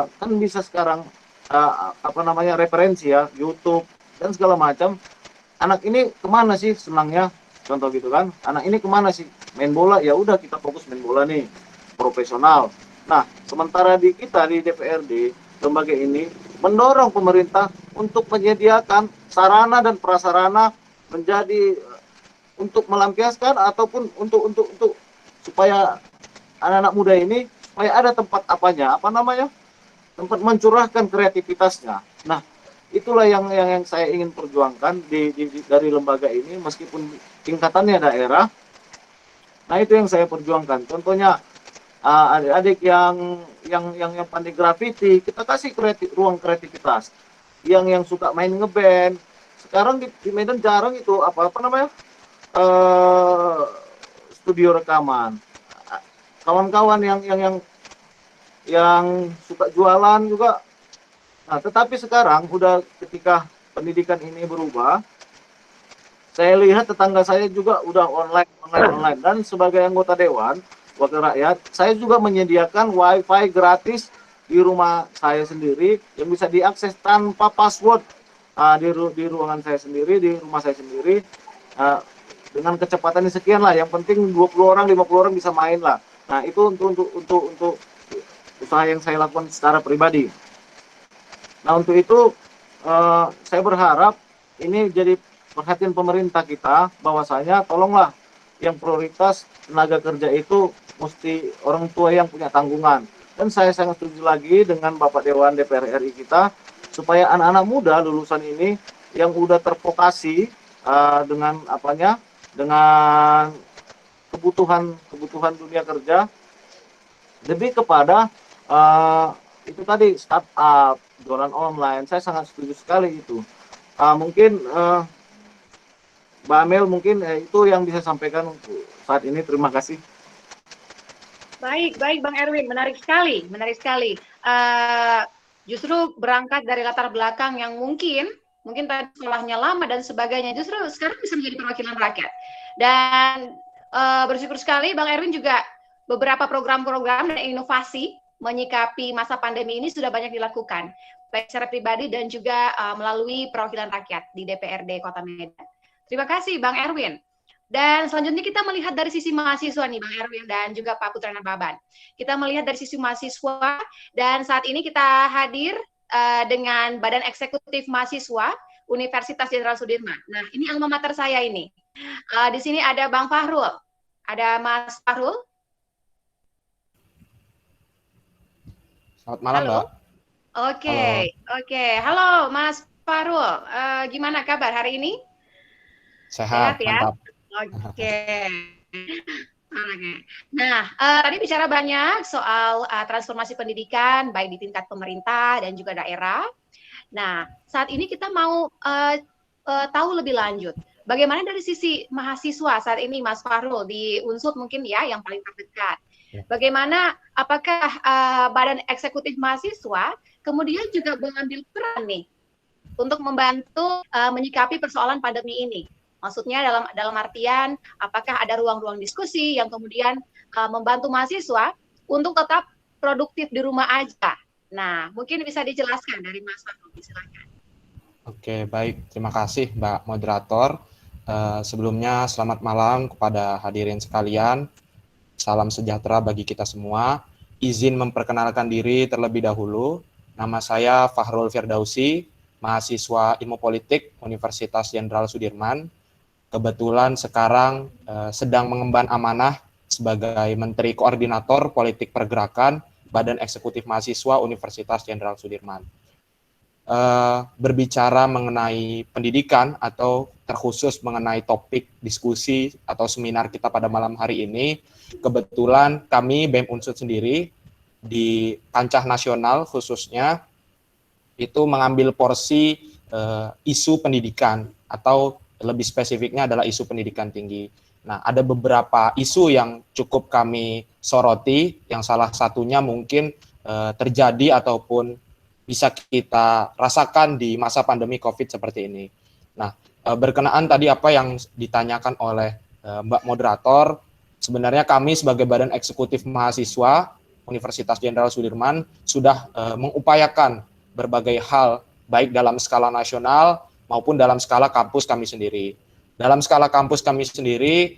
kan bisa sekarang referensi ya, YouTube dan segala macam. Anak ini kemana sih senangnya, contoh gitu kan, anak ini kemana sih main bola, ya udah kita fokus main bola nih, profesional. Nah, sementara di kita di DPRD, lembaga ini mendorong pemerintah untuk menyediakan sarana dan prasarana menjadi untuk melampiaskan ataupun untuk supaya anak-anak muda ini supaya ada tempat tempat mencurahkan kreativitasnya. Nah, itulah yang saya ingin perjuangkan dari lembaga ini, meskipun tingkatannya daerah. Nah, itu yang saya perjuangkan. Contohnya adik-adik yang pandai grafiti, kita kasih ruang kreativitas. Yang suka main ngeband, sekarang di Medan jarang itu eh, studio rekaman. Kawan-kawan yang suka jualan juga. Nah, tetapi sekarang udah ketika pendidikan ini berubah, saya lihat tetangga saya juga udah online. Dan sebagai anggota dewan wakil rakyat, saya juga menyediakan wifi gratis di rumah saya sendiri yang bisa diakses tanpa password, di ruangan saya sendiri, di rumah saya sendiri, dengan kecepatan sekian lah. Yang penting 20 orang, 50 orang bisa main lah. Nah, itu untuk usaha yang saya lakukan secara pribadi. Nah, untuk itu saya berharap ini jadi perhatian pemerintah kita, bahwasanya tolonglah yang prioritas tenaga kerja itu mesti orang tua yang punya tanggungan. Dan saya sangat setuju lagi dengan Bapak Dewan DPR RI kita, supaya anak-anak muda lulusan ini yang udah tervokasi dengan kebutuhan dunia kerja, lebih kepada itu tadi, startup, jualan online. Saya sangat setuju sekali itu. Mungkin Mbak Amel, mungkin itu yang bisa sampaikan untuk saat ini. Terima kasih. Baik, Bang Erwin, menarik sekali. Justru berangkat dari latar belakang yang mungkin tadi sekolahnya lama dan sebagainya, justru sekarang bisa menjadi perwakilan rakyat. Dan bersyukur sekali Bang Erwin juga beberapa program-program dan inovasi menyikapi masa pandemi ini sudah banyak dilakukan, baik secara pribadi dan juga melalui perwakilan rakyat di DPRD Kota Medan. Terima kasih Bang Erwin. Dan selanjutnya kita melihat dari sisi mahasiswa nih Bang Erwin dan juga Pak Putra Nababan. Kita melihat dari sisi mahasiswa, dan saat ini kita hadir dengan Badan Eksekutif Mahasiswa Universitas Jenderal Sudirman. Nah, ini alma mater saya ini. Di sini ada Bang Fahrul. Ada Mas Fahrul. Selamat malam, Halo. Mbak. Oke. Halo Mas Fahrul. Gimana kabar hari ini? Sehat, ya? mantap. Oke. Nah, tadi bicara banyak soal transformasi pendidikan, baik di tingkat pemerintah dan juga daerah. Nah, saat ini kita mau tahu lebih lanjut, bagaimana dari sisi mahasiswa saat ini, Mas Fahrul, di Unsud mungkin ya, yang paling terdekat. Bagaimana, apakah Badan Eksekutif Mahasiswa kemudian juga mengambil peran nih untuk membantu menyikapi persoalan pandemi ini? Maksudnya dalam artian apakah ada ruang-ruang diskusi yang kemudian membantu mahasiswa untuk tetap produktif di rumah aja. Nah, mungkin bisa dijelaskan dari Mas Fahrul, silakan. Oke, baik. Terima kasih Mbak Moderator. Sebelumnya selamat malam kepada hadirin sekalian. Salam sejahtera bagi kita semua. Izin memperkenalkan diri terlebih dahulu. Nama saya Fahrul Firdausi, mahasiswa Ilmu Politik Universitas Jenderal Sudirman. Kebetulan sekarang sedang mengemban amanah sebagai Menteri Koordinator Politik Pergerakan Badan Eksekutif Mahasiswa Universitas Jenderal Sudirman. Berbicara mengenai pendidikan atau terkhusus mengenai topik diskusi atau seminar kita pada malam hari ini, kebetulan kami BEM Unsud sendiri di kancah nasional khususnya itu mengambil porsi isu pendidikan, atau lebih spesifiknya adalah isu pendidikan tinggi. Nah, ada beberapa isu yang cukup kami soroti, yang salah satunya mungkin terjadi ataupun bisa kita rasakan di masa pandemi COVID seperti ini. Nah, berkenaan tadi apa yang ditanyakan oleh Mbak Moderator, sebenarnya kami sebagai Badan Eksekutif Mahasiswa Universitas Jenderal Sudirman sudah mengupayakan berbagai hal, baik dalam skala nasional maupun dalam skala kampus kami sendiri. Dalam skala kampus kami sendiri,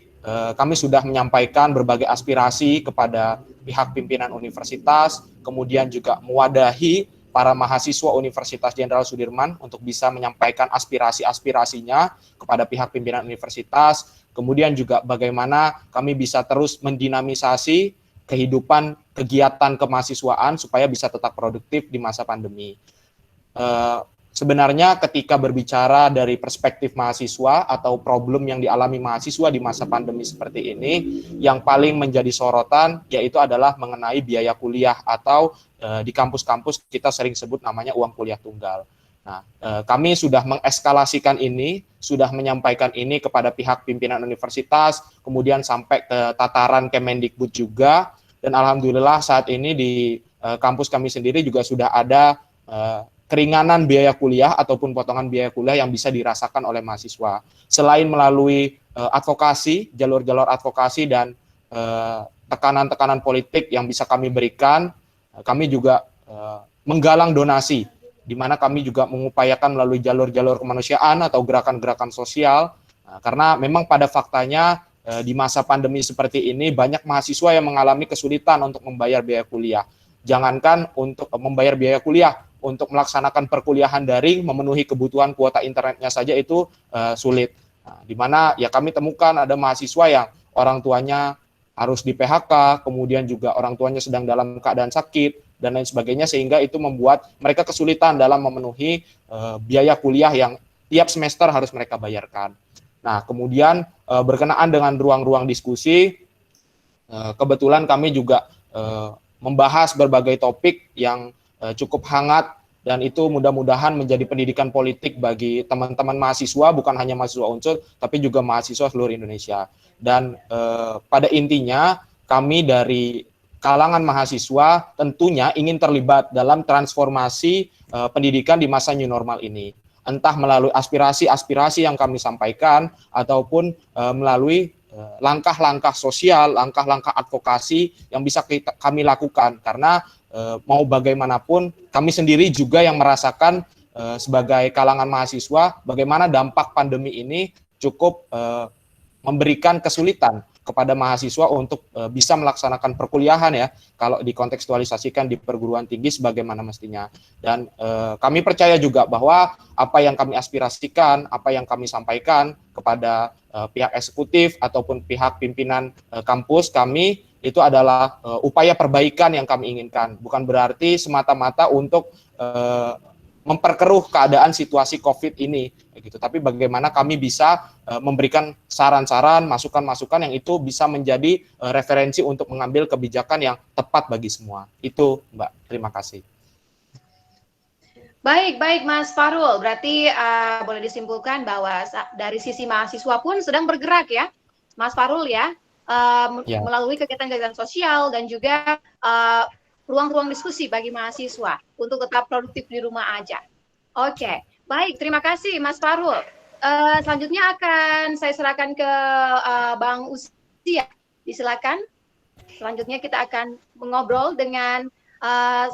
kami sudah menyampaikan berbagai aspirasi kepada pihak pimpinan universitas, kemudian juga mewadahi para mahasiswa Universitas Jenderal Sudirman untuk bisa menyampaikan aspirasi-aspirasinya kepada pihak pimpinan universitas, kemudian juga bagaimana kami bisa terus mendinamisasi kehidupan kegiatan kemahasiswaan supaya bisa tetap produktif di masa pandemi. Sebenarnya ketika berbicara dari perspektif mahasiswa atau problem yang dialami mahasiswa di masa pandemi seperti ini, yang paling menjadi sorotan yaitu adalah mengenai biaya kuliah atau di kampus-kampus kita sering sebut namanya uang kuliah tunggal. Nah, kami sudah mengeskalasikan ini, sudah menyampaikan ini kepada pihak pimpinan universitas, kemudian sampai ke tataran Kemendikbud juga, dan alhamdulillah saat ini di kampus kami sendiri juga sudah ada keringanan biaya kuliah ataupun potongan biaya kuliah yang bisa dirasakan oleh mahasiswa. Selain melalui advokasi, jalur-jalur advokasi dan tekanan-tekanan politik yang bisa kami berikan, kami juga menggalang donasi, di mana kami juga mengupayakan melalui jalur-jalur kemanusiaan atau gerakan-gerakan sosial, karena memang pada faktanya di masa pandemi seperti ini banyak mahasiswa yang mengalami kesulitan untuk membayar biaya kuliah. Jangankan untuk membayar biaya kuliah, untuk melaksanakan perkuliahan daring, memenuhi kebutuhan kuota internetnya saja itu sulit. Nah, di mana ya kami temukan ada mahasiswa yang orang tuanya harus di PHK, kemudian juga orang tuanya sedang dalam keadaan sakit, dan lain sebagainya, sehingga itu membuat mereka kesulitan dalam memenuhi biaya kuliah yang tiap semester harus mereka bayarkan. Nah, kemudian berkenaan dengan ruang-ruang diskusi, kebetulan kami juga membahas berbagai topik yang cukup hangat, dan itu mudah-mudahan menjadi pendidikan politik bagi teman-teman mahasiswa, bukan hanya mahasiswa Unsur, tapi juga mahasiswa seluruh Indonesia. Dan pada intinya kami dari kalangan mahasiswa tentunya ingin terlibat dalam transformasi pendidikan di masa new normal ini. Entah melalui aspirasi-aspirasi yang kami sampaikan, ataupun melalui langkah-langkah sosial, langkah-langkah advokasi yang bisa kami lakukan. Karena mau bagaimanapun kami sendiri juga yang merasakan sebagai kalangan mahasiswa bagaimana dampak pandemi ini cukup memberikan kesulitan kepada mahasiswa untuk bisa melaksanakan perkuliahan ya, kalau dikontekstualisasikan di perguruan tinggi sebagaimana mestinya. Dan kami percaya juga bahwa apa yang kami aspirasikan, apa yang kami sampaikan kepada pihak eksekutif ataupun pihak pimpinan kampus kami, itu adalah upaya perbaikan yang kami inginkan. Bukan berarti semata-mata untuk memperkeruh keadaan situasi COVID ini, gitu. Tapi bagaimana kami bisa memberikan saran-saran, masukan-masukan yang itu bisa menjadi referensi untuk mengambil kebijakan yang tepat bagi semua. Itu, Mbak. Terima kasih. Baik, Mas Farul. Berarti boleh disimpulkan bahwa dari sisi mahasiswa pun sedang bergerak ya, Mas Farul ya, melalui kegiatan-kegiatan sosial dan juga ruang-ruang diskusi bagi mahasiswa untuk tetap produktif di rumah aja. Oke, baik. Terima kasih, Mas Farul. Selanjutnya akan saya serahkan ke Bang Uzi. Disilakan. Selanjutnya kita akan mengobrol dengan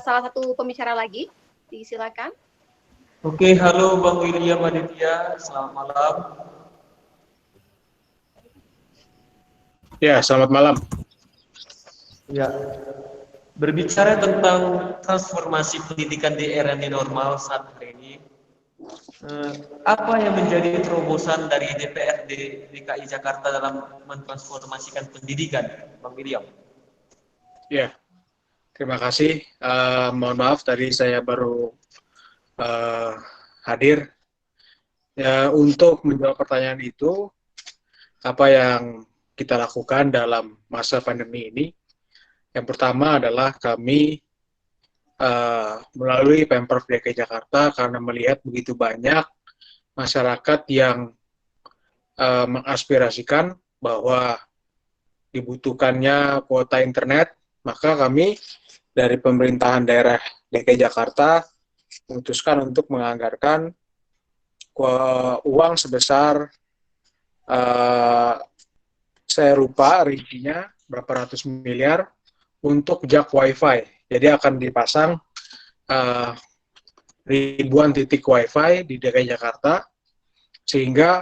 salah satu pembicara lagi. Disilakan. Oke, halo Bang William Aditya. Selamat malam. Ya, selamat malam. Ya. Berbicara tentang transformasi pendidikan di era new normal saat hari ini, apa yang menjadi terobosan dari DPRD DKI Jakarta dalam mentransformasikan pendidikan, Bang William? Ya, terima kasih. Mohon maaf tadi saya baru hadir. Ya, untuk menjawab pertanyaan itu, apa yang kita lakukan dalam masa pandemi ini? Yang pertama adalah kami melalui Pemprov DKI Jakarta karena melihat begitu banyak masyarakat yang mengaspirasikan bahwa dibutuhkannya kuota internet, maka kami dari pemerintahan daerah DKI Jakarta memutuskan untuk menganggarkan uang sebesar saya lupa rincinya berapa ratus miliar untuk jak wifi. Jadi akan dipasang ribuan titik wifi di DKI Jakarta sehingga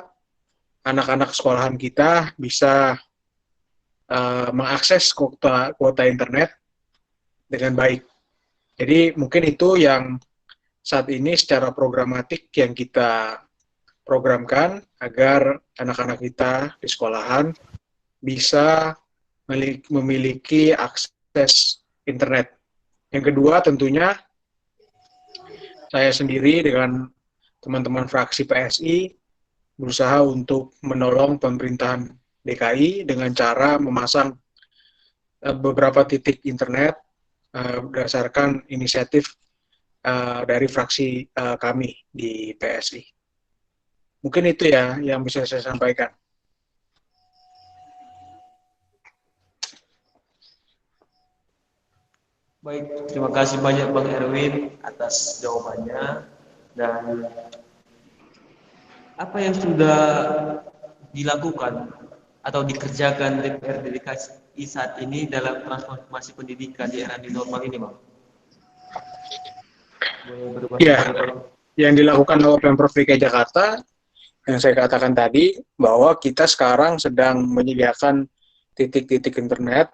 anak-anak sekolahan kita bisa mengakses kuota internet dengan baik. Jadi mungkin itu yang saat ini secara programatik yang kita programkan agar anak-anak kita di sekolahan bisa memiliki akses akses internet. Yang kedua tentunya saya sendiri dengan teman-teman fraksi PSI berusaha untuk menolong pemerintahan DKI dengan cara memasang beberapa titik internet berdasarkan inisiatif dari fraksi kami di PSI. Mungkin itu ya yang bisa saya sampaikan. Baik, terima kasih banyak Bang Erwin atas jawabannya. Dan apa yang sudah dilakukan atau dikerjakan DPRD DKI saat ini dalam transformasi pendidikan di era new normal ini, Bang? Boleh berbagi Ya, Bang? yang dilakukan oleh Pemprov DKI Jakarta, yang saya katakan tadi, bahwa kita sekarang sedang menyediakan titik-titik internet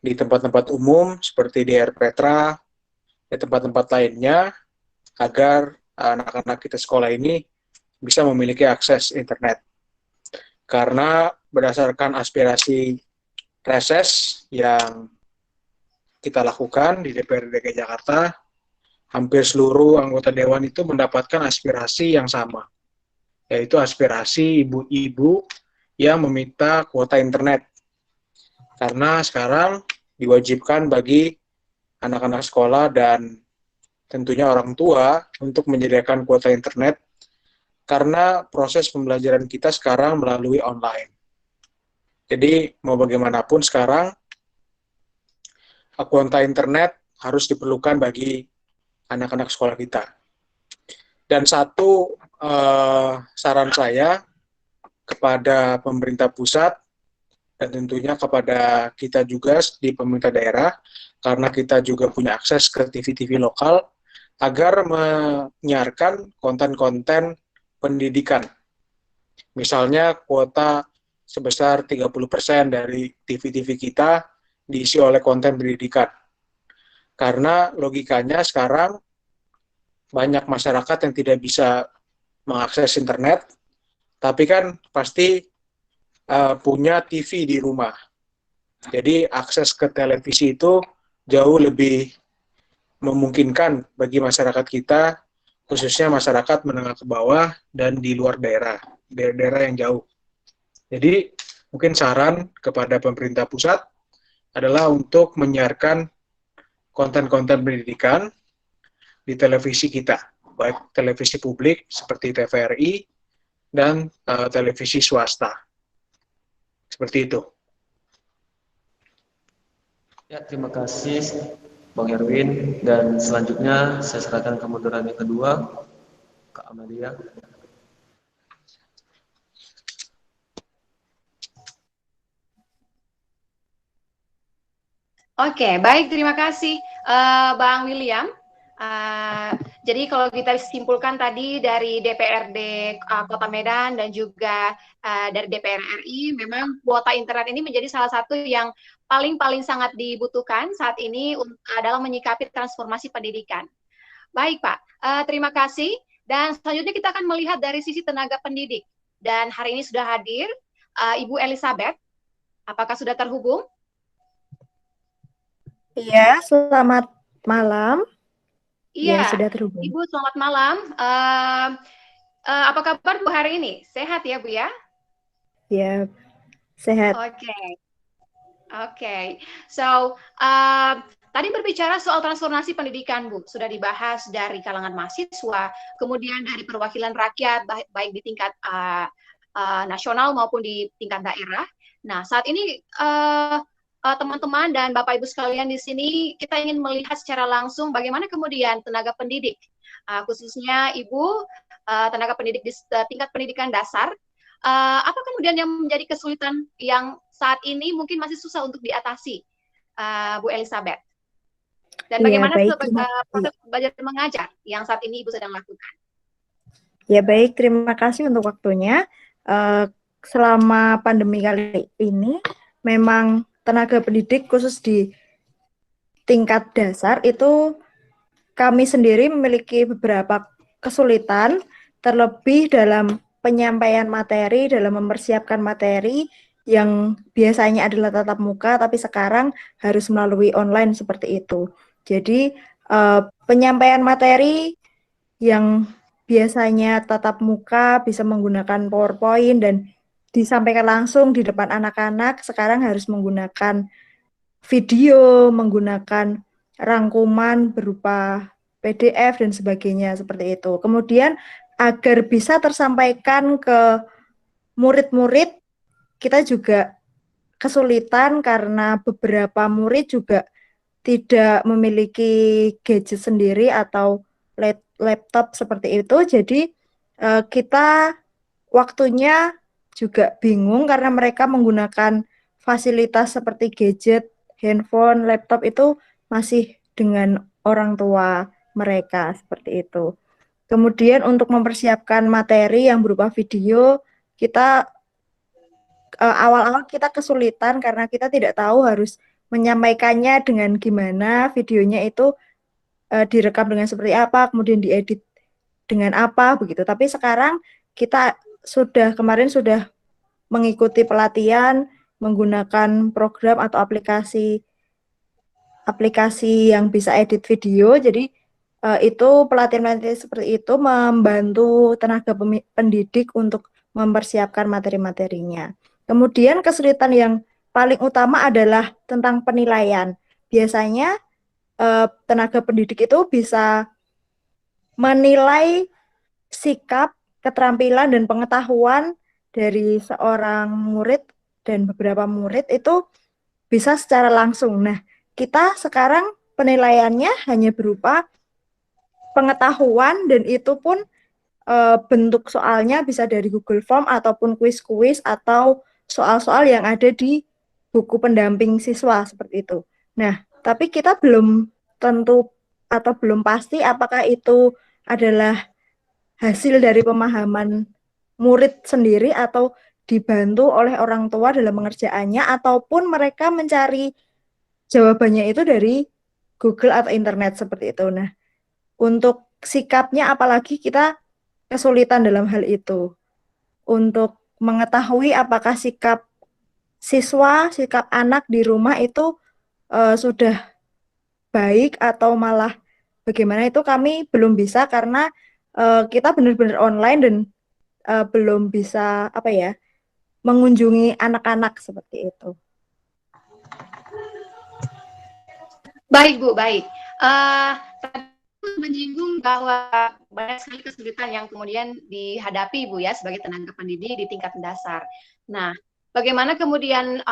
di tempat-tempat umum seperti di Air Petra, di tempat-tempat lainnya, agar anak-anak kita sekolah ini bisa memiliki akses internet. Karena berdasarkan aspirasi reses yang kita lakukan di DPRD DKI Jakarta, hampir seluruh anggota Dewan itu mendapatkan aspirasi yang sama, yaitu aspirasi ibu-ibu yang meminta kuota internet. Karena sekarang diwajibkan bagi anak-anak sekolah dan tentunya orang tua untuk menyediakan kuota internet karena proses pembelajaran kita sekarang melalui online. Jadi mau bagaimanapun sekarang kuota internet harus diperlukan bagi anak-anak sekolah kita. Dan satu saran saya kepada pemerintah pusat dan tentunya kepada kita juga di pemerintah daerah, karena kita juga punya akses ke TV-TV lokal, agar menyiarkan konten-konten pendidikan. Misalnya kuota sebesar 30% dari TV-TV kita diisi oleh konten pendidikan. Karena logikanya sekarang banyak masyarakat yang tidak bisa mengakses internet, tapi kan pasti punya TV di rumah. Jadi akses ke televisi itu jauh lebih memungkinkan bagi masyarakat kita, khususnya masyarakat menengah ke bawah dan di luar daerah yang jauh. Jadi mungkin saran kepada pemerintah pusat adalah untuk menyiarkan konten-konten pendidikan di televisi kita, baik televisi publik seperti TVRI dan televisi swasta. Seperti itu. Ya, terima kasih Bang Erwin. Dan selanjutnya saya serahkan kemunduran yang kedua, Kak Amalia. Oke, baik, terima kasih Bang William. Jadi kalau kita simpulkan tadi dari DPRD Kota Medan dan juga dari DPR RI, memang kuota internet ini menjadi salah satu yang paling sangat dibutuhkan saat ini dalam menyikapi transformasi pendidikan. Baik Pak, terima kasih. Dan selanjutnya kita akan melihat dari sisi tenaga pendidik. Dan hari ini sudah hadir Ibu Elizabeth. Apakah sudah terhubung? Iya, selamat malam. Iya, Ya, sudah terhubung. Ibu selamat malam. Apa kabar Bu hari ini? Sehat ya Bu ya? Ya, sehat. Oke. So, tadi berbicara soal transformasi pendidikan Bu, sudah dibahas dari kalangan mahasiswa, kemudian dari perwakilan rakyat, baik di tingkat nasional maupun di tingkat daerah. Nah, saat ini teman-teman dan Bapak Ibu sekalian di sini, kita ingin melihat secara langsung bagaimana kemudian tenaga pendidik, khususnya Ibu, tenaga pendidik di tingkat pendidikan dasar, apa kemudian yang menjadi kesulitan yang saat ini mungkin masih susah untuk diatasi, Bu Elizabeth? Dan bagaimana proses belajar mengajar yang saat ini Ibu sedang lakukan? Ya baik, terima kasih untuk waktunya. Selama pandemi kali ini, memang tenaga pendidik khusus di tingkat dasar itu kami sendiri memiliki beberapa kesulitan, terlebih dalam penyampaian materi, dalam mempersiapkan materi yang biasanya adalah tatap muka, tapi sekarang harus melalui online seperti itu. Jadi penyampaian materi yang biasanya tatap muka bisa menggunakan PowerPoint dan disampaikan langsung di depan anak-anak, sekarang harus menggunakan video, menggunakan rangkuman berupa PDF dan sebagainya seperti itu. Kemudian agar bisa tersampaikan ke murid-murid, kita juga kesulitan karena beberapa murid juga tidak memiliki gadget sendiri atau laptop seperti itu. Jadi kita waktunya juga bingung karena mereka menggunakan fasilitas seperti gadget, handphone, laptop itu masih dengan orang tua mereka seperti itu. Kemudian untuk mempersiapkan materi yang berupa video, kita awal-awal kita kesulitan karena kita tidak tahu harus menyampaikannya dengan gimana, videonya itu direkam dengan seperti apa, kemudian diedit dengan apa begitu. Tapi sekarang kita kemarin sudah mengikuti pelatihan menggunakan program atau aplikasi yang bisa edit video. Jadi itu pelatihan seperti itu membantu tenaga pendidik untuk mempersiapkan materi-materinya. Kemudian kesulitan yang paling utama adalah tentang penilaian. Biasanya tenaga pendidik itu bisa menilai sikap, keterampilan, dan pengetahuan dari seorang murid dan beberapa murid itu bisa secara langsung. Nah, kita sekarang penilaiannya hanya berupa pengetahuan dan itu pun bentuk soalnya bisa dari Google Form ataupun kuis-kuis atau soal-soal yang ada di buku pendamping siswa seperti itu. Nah, tapi kita belum tentu atau belum pasti apakah itu adalah hasil dari pemahaman murid sendiri atau dibantu oleh orang tua dalam pengerjaannya ataupun mereka mencari jawabannya itu dari Google atau internet seperti itu. Nah, untuk sikapnya apalagi kita kesulitan dalam hal itu. Untuk mengetahui apakah sikap siswa, sikap anak di rumah itu sudah baik atau malah bagaimana itu kami belum bisa karena kita benar-benar online dan belum bisa mengunjungi anak-anak seperti itu. Baik Bu, baik. Tadi menyinggung bahwa banyak sekali kesulitan yang kemudian dihadapi Bu ya sebagai tenaga pendidik di tingkat dasar. Nah, bagaimana kemudian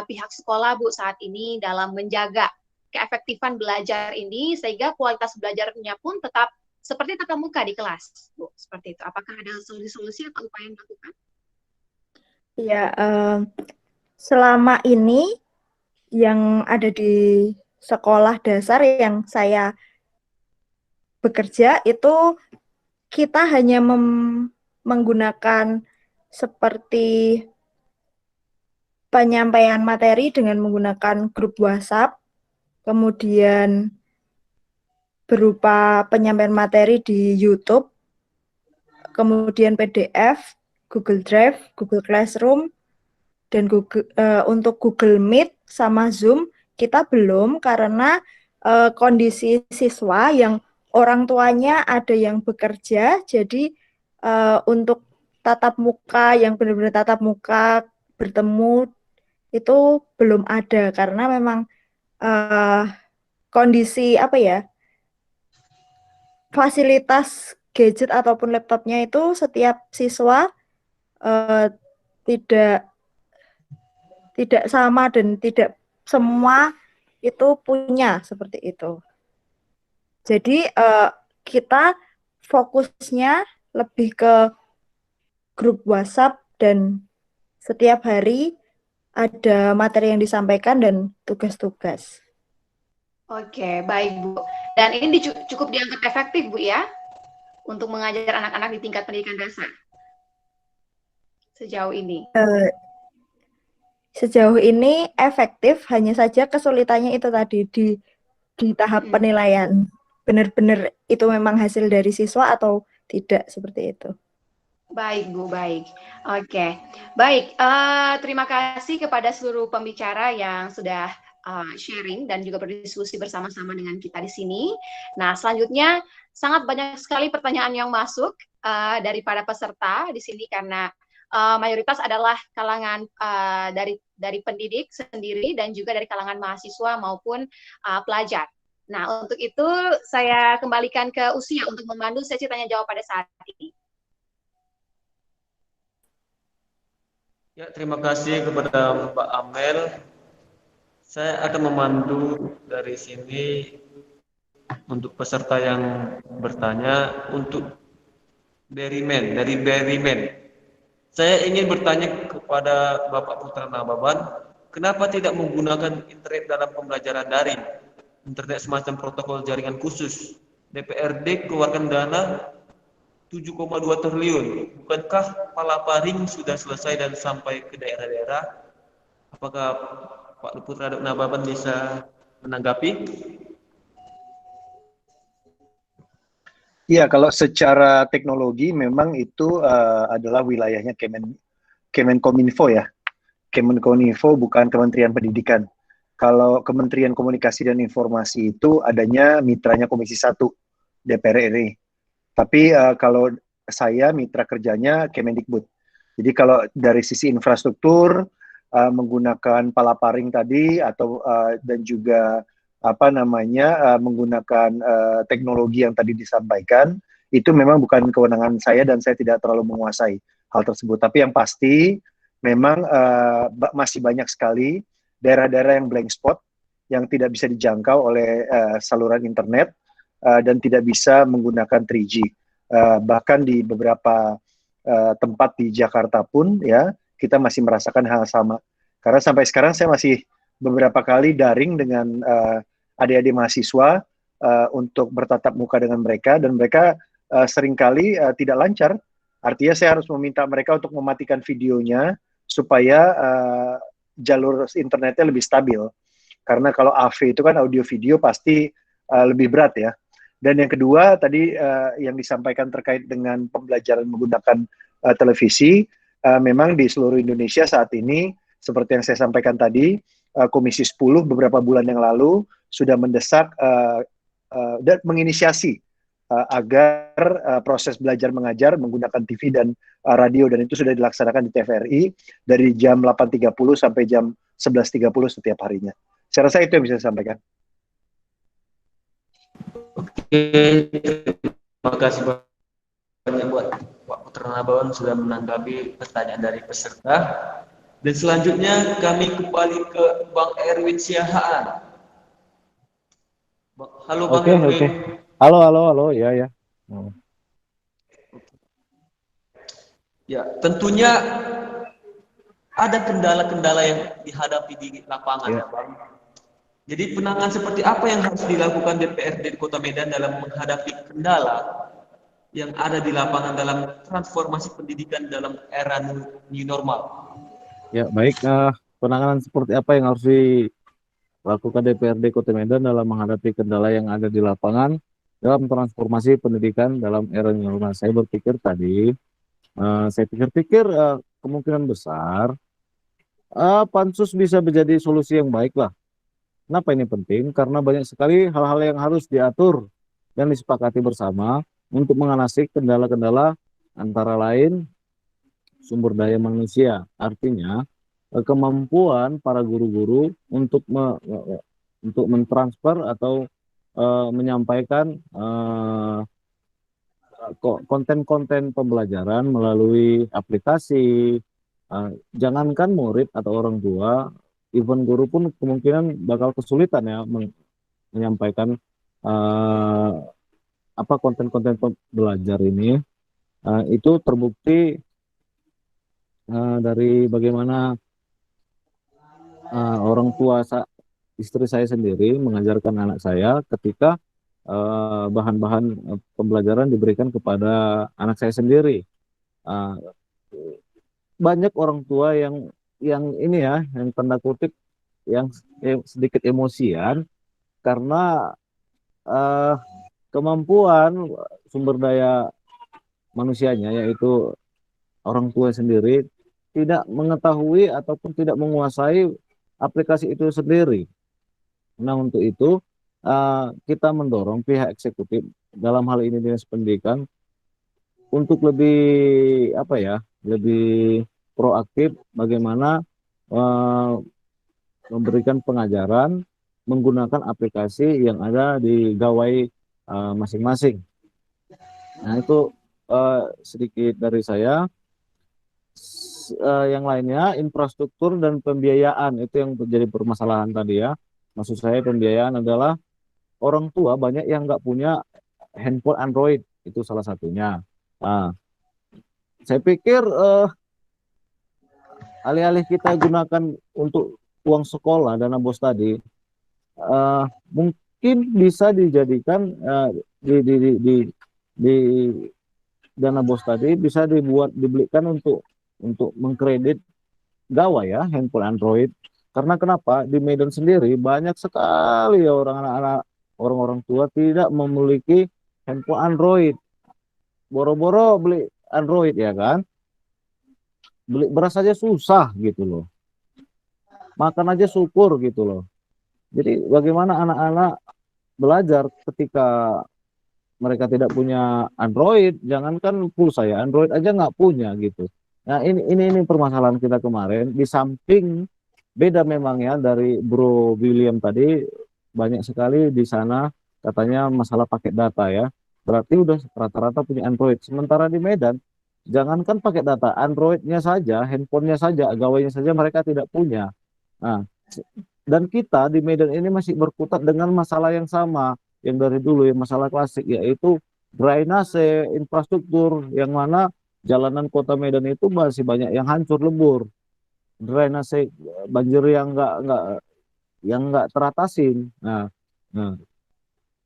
pihak sekolah Bu saat ini dalam menjaga keefektifan belajar ini sehingga kualitas belajarnya pun tetap seperti tatap muka di kelas, Bu, seperti itu. Apakah ada solusi-solusi atau upaya yang dilakukan? Ya, selama ini yang ada di sekolah dasar yang saya bekerja itu kita hanya menggunakan seperti penyampaian materi dengan menggunakan grup WhatsApp, kemudian berupa penyampaian materi di YouTube, kemudian PDF, Google Drive, Google Classroom, dan untuk Google Meet sama Zoom kita belum karena kondisi siswa yang orang tuanya ada yang bekerja, jadi untuk tatap muka yang benar-benar tatap muka bertemu itu belum ada karena memang kondisi fasilitas gadget ataupun laptopnya itu setiap siswa tidak sama dan tidak semua itu punya seperti itu. Jadi kita fokusnya lebih ke grup WhatsApp dan setiap hari ada materi yang disampaikan dan tugas-tugas. Oke, baik Bu. Dan ini cukup dianggap efektif Bu ya untuk mengajar anak-anak di tingkat pendidikan dasar sejauh ini. Sejauh ini efektif, hanya saja kesulitannya itu tadi di tahap penilaian. Benar-benar itu memang hasil dari siswa atau tidak seperti itu. Baik, Bu, baik. Oke, baik. Terima kasih kepada seluruh pembicara yang sudah sharing dan juga berdiskusi bersama-sama dengan kita di sini. Nah, selanjutnya sangat banyak sekali pertanyaan yang masuk dari para peserta di sini karena mayoritas adalah kalangan dari pendidik sendiri dan juga dari kalangan mahasiswa maupun pelajar. Nah, untuk itu saya kembalikan ke Usia untuk memandu sesi tanya jawab pada saat ini. Ya, terima kasih kepada Mbak Amel. Saya akan memandu dari sini untuk peserta yang bertanya untuk dari Berimen. Saya ingin bertanya kepada Bapak Putra Nababan, kenapa tidak menggunakan internet dalam pembelajaran daring? Internet semacam protokol jaringan khusus. DPRD keluarkan dana 7,2 triliun. Bukankah palaparing sudah selesai dan sampai ke daerah-daerah? Apakah Pak Putra Nababan bisa menanggapi? Iya, kalau secara teknologi memang itu adalah wilayahnya Kemenkominfo ya. Kemenkominfo bukan Kementerian Pendidikan. Kalau Kementerian Komunikasi dan Informasi itu adanya mitranya Komisi 1 DPR RI. Tapi kalau saya mitra kerjanya Kemendikbud. Jadi kalau dari sisi infrastruktur menggunakan palaparing tadi atau dan juga menggunakan teknologi yang tadi disampaikan, itu memang bukan kewenangan saya dan saya tidak terlalu menguasai hal tersebut. Tapi yang pasti memang masih banyak sekali daerah-daerah yang blank spot yang tidak bisa dijangkau oleh saluran internet dan tidak bisa menggunakan 3G. Bahkan di beberapa tempat di Jakarta pun ya kita masih merasakan hal sama. Karena sampai sekarang saya masih beberapa kali daring dengan adik-adik mahasiswa untuk bertatap muka dengan mereka dan mereka seringkali tidak lancar. Artinya saya harus meminta mereka untuk mematikan videonya supaya jalur internetnya lebih stabil. Karena kalau AV itu kan audio video pasti lebih berat ya. Dan yang kedua tadi yang disampaikan terkait dengan pembelajaran menggunakan televisi, memang di seluruh Indonesia saat ini seperti yang saya sampaikan tadi, Komisi 10 beberapa bulan yang lalu sudah mendesak dan menginisiasi agar proses belajar mengajar menggunakan TV dan radio, dan itu sudah dilaksanakan di TVRI dari jam 8.30 sampai jam 11.30 setiap harinya. Saya rasa itu yang bisa saya sampaikan. Oke, terima kasih banyak buat Pak Putra Nababan sudah menanggapi pertanyaan dari peserta. Dan selanjutnya kami kembali ke Bang Erwin Siahaan. Halo Bang Erwin. Oke. Halo, ya. Ya, tentunya ada kendala-kendala yang dihadapi di lapangan ya Bang. Jadi penanganan seperti apa yang harus dilakukan DPRD di Kota Medan dalam menghadapi kendala yang ada di lapangan dalam transformasi pendidikan dalam era new normal? Ya, baik. Penanganan seperti apa yang harus dilakukan DPRD Kota Medan dalam menghadapi kendala yang ada di lapangan dalam transformasi pendidikan dalam era new normal? Saya berpikir tadi, saya pikir-pikir kemungkinan besar pansus bisa menjadi solusi yang baik lah. Kenapa ini penting? Karena banyak sekali hal-hal yang harus diatur dan disepakati bersama untuk mengatasi kendala-kendala antara lain sumber daya manusia. Artinya kemampuan para guru-guru untuk mentransfer atau menyampaikan konten-konten pembelajaran melalui aplikasi. Jangankan murid atau orang tua, even guru pun kemungkinan bakal kesulitan ya menyampaikan konten-konten belajar ini. Itu terbukti dari bagaimana orang tua istri saya sendiri mengajarkan anak saya ketika bahan-bahan pembelajaran diberikan kepada anak saya sendiri. Banyak orang tua yang ini ya, yang tanda kutip yang sedikit emosian karena kemampuan sumber daya manusianya, yaitu orang tua sendiri tidak mengetahui ataupun tidak menguasai aplikasi itu sendiri. Nah, untuk itu kita mendorong pihak eksekutif dalam hal ini Dinas Pendidikan untuk lebih apa ya, lebih proaktif bagaimana eh, memberikan pengajaran menggunakan aplikasi yang ada di gawai masing-masing. Nah, itu sedikit dari saya. Yang lainnya infrastruktur dan pembiayaan itu yang menjadi permasalahan tadi ya. Maksud saya pembiayaan adalah orang tua banyak yang nggak punya handphone Android, itu salah satunya. Nah, saya pikir alih-alih kita gunakan untuk uang sekolah dana bos tadi, mungkin bisa dijadikan di dana bos tadi bisa dibelikan untuk mengkredit gawai ya handphone Android. Karena kenapa? Di Medan sendiri banyak sekali ya orang-orang tua tidak memiliki handphone Android. Boro-boro beli Android ya kan. Beli beras aja susah gitu loh. Makan aja syukur gitu loh. Jadi bagaimana anak-anak belajar ketika mereka tidak punya Android, jangankan pulsa ya, Android aja nggak punya gitu. Nah, ini permasalahan kita kemarin. Di samping beda memang ya dari Bro William tadi, banyak sekali di sana katanya masalah paket data ya. Berarti udah rata-rata punya Android. Sementara di Medan, jangankan paket data, Androidnya saja, handphonenya saja, gawainya saja mereka tidak punya. Nah, dan kita di Medan ini masih berkutat dengan masalah yang sama, yang dari dulu, yang masalah klasik, yaitu drainase, infrastruktur, yang mana jalanan kota Medan itu masih banyak yang hancur lebur, drainase banjir yang nggak teratasin. Nah,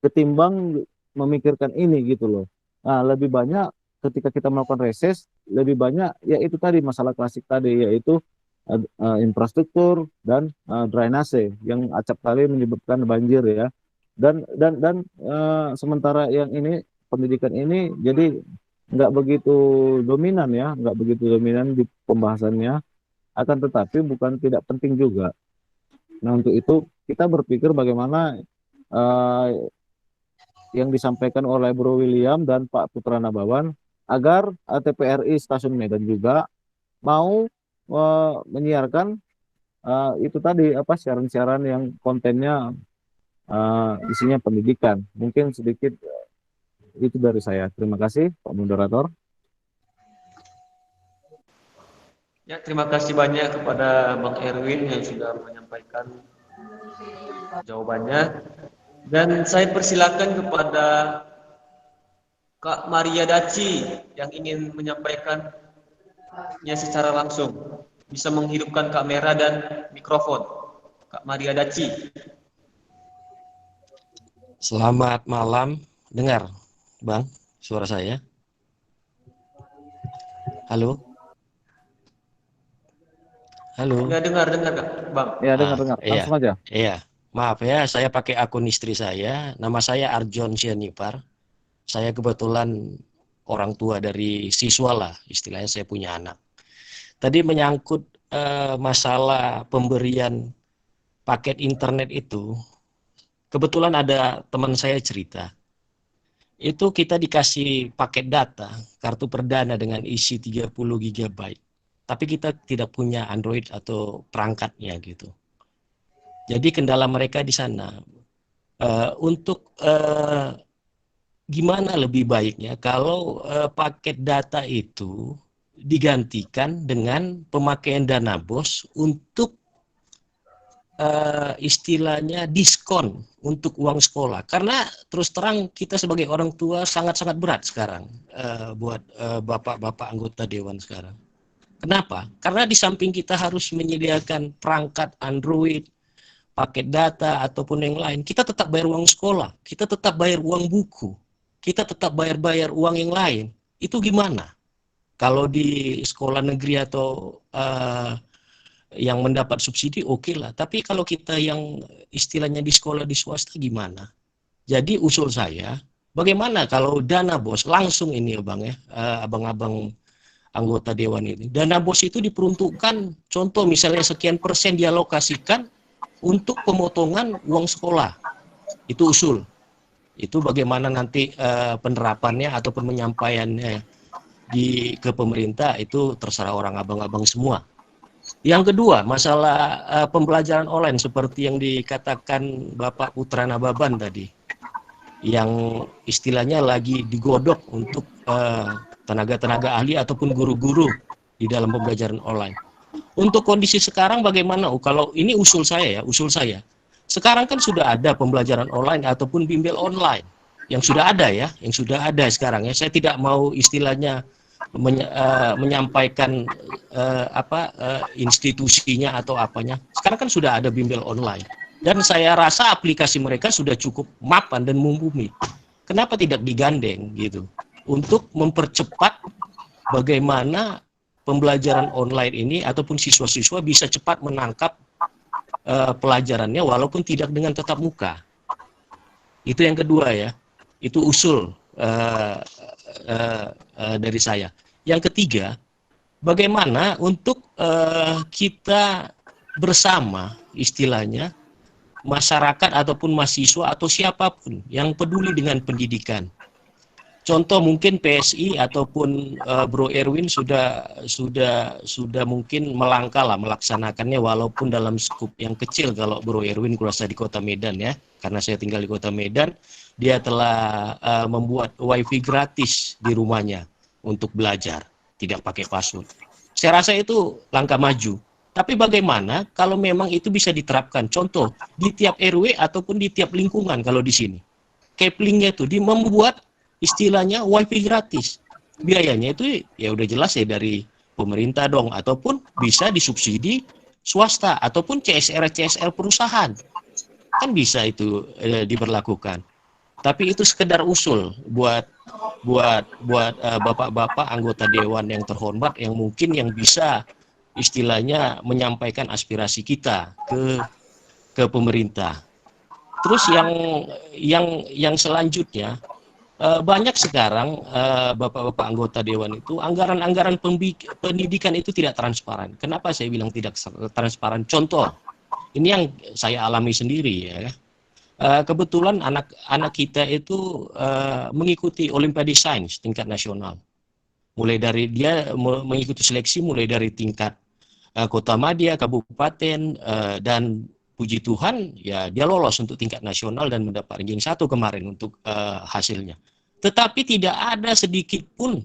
ketimbang memikirkan ini gitu loh. Nah, lebih banyak ketika kita melakukan reses, lebih banyak ya itu tadi masalah klasik tadi, yaitu infrastruktur dan drainase yang acap kali menyebabkan banjir ya. Dan sementara yang ini pendidikan ini jadi nggak begitu dominan ya, nggak begitu dominan di pembahasannya. Akan tetapi bukan tidak penting juga. Nah, untuk itu kita berpikir bagaimana yang disampaikan oleh Bro William dan Pak Putra Nabawan agar TPRI Stasiun Medan juga mau menyiarkan itu tadi apa siaran-siaran yang kontennya isinya pendidikan. Mungkin sedikit itu dari saya. Terima kasih Pak Moderator. Ya, terima kasih banyak kepada Bang Erwin yang sudah menyampaikan jawabannya. Dan saya persilakan kepada Kak Maria Daci yang ingin menyampaikannya secara langsung. Bisa menghidupkan kamera dan mikrofon. Kak Maria Daci. Selamat malam. Dengar, Bang, suara saya? Halo? Halo? Ya, dengar, Kak, Bang. Ya, dengar. Langsung aja. Iya. Maaf ya, saya pakai akun istri saya. Nama saya Arjon Sianipar. Saya kebetulan orang tua dari siswa lah, istilahnya saya punya anak. Tadi menyangkut masalah pemberian paket internet itu, kebetulan ada teman saya cerita. Itu kita dikasih paket data, kartu perdana dengan isi 30 GB. Tapi kita tidak punya Android atau perangkatnya gitu. Jadi kendala mereka di sana. Untuk gimana lebih baiknya kalau paket data itu digantikan dengan pemakaian dana bos untuk istilahnya diskon untuk uang sekolah. Karena terus terang kita sebagai orang tua sangat-sangat berat sekarang buat bapak-bapak anggota dewan sekarang. Kenapa? Karena di samping kita harus menyediakan perangkat Android, paket data ataupun yang lain, kita tetap bayar uang sekolah, kita tetap bayar uang buku, kita tetap bayar uang yang lain. Itu gimana? Kalau di sekolah negeri atau yang mendapat subsidi oke lah, tapi kalau kita yang istilahnya di sekolah di swasta gimana? Jadi usul saya, bagaimana kalau dana bos langsung ini ya Bang ya, abang-abang anggota dewan ini. Dana BOS itu diperuntukkan, contoh misalnya sekian persen dialokasikan untuk pemotongan uang sekolah. Itu usul. Itu bagaimana nanti penerapannya ataupun penyampaiannya ke pemerintah itu terserah orang abang-abang semua. Yang kedua, masalah pembelajaran online seperti yang dikatakan Bapak Putra Nababan tadi, yang istilahnya lagi digodok untuk tenaga-tenaga ahli ataupun guru-guru di dalam pembelajaran online. Untuk kondisi sekarang bagaimana? Kalau ini usul saya. Sekarang kan sudah ada pembelajaran online ataupun bimbel online yang sudah ada ya, sekarang ya. Saya tidak mau istilahnya menyampaikan institusinya atau apanya. Sekarang kan sudah ada bimbel online dan saya rasa aplikasi mereka sudah cukup mapan dan mumpuni. Kenapa tidak digandeng gitu untuk mempercepat bagaimana pembelajaran online ini ataupun siswa-siswa bisa cepat menangkap pelajarannya walaupun tidak dengan tatap muka. Itu yang kedua ya. Itu usul dari saya. Yang ketiga, bagaimana untuk kita bersama istilahnya masyarakat ataupun mahasiswa atau siapapun yang peduli dengan pendidikan. Contoh mungkin PSI ataupun Bro Erwin sudah mungkin melangkah lah melaksanakannya walaupun dalam skup yang kecil. Kalau Bro Erwin kurasa di Kota Medan ya, karena saya tinggal di Kota Medan, dia telah membuat wifi gratis di rumahnya untuk belajar, tidak pakai password. Saya rasa itu langkah maju. Tapi bagaimana kalau memang itu bisa diterapkan? Contoh di tiap RW ataupun di tiap lingkungan kalau di sini, caplingnya itu membuat istilahnya wifi gratis. Biayanya itu ya udah jelas ya dari pemerintah dong, ataupun bisa disubsidi swasta ataupun CSR perusahaan. Kan bisa itu diberlakukan. Tapi itu sekedar usul buat bapak-bapak anggota dewan yang terhormat yang mungkin yang bisa istilahnya menyampaikan aspirasi kita ke pemerintah. Terus yang selanjutnya, banyak sekarang bapak-bapak anggota dewan itu anggaran-anggaran pendidikan itu tidak transparan. Kenapa saya bilang tidak transparan? Contoh, ini yang saya alami sendiri ya. Kebetulan anak kita itu mengikuti Olimpiade Sains tingkat nasional. Mulai dari dia mengikuti seleksi mulai dari tingkat kota madya, kabupaten, dan puji Tuhan ya dia lolos untuk tingkat nasional dan mendapat ranking 1 kemarin untuk hasilnya. Tetapi tidak ada sedikit pun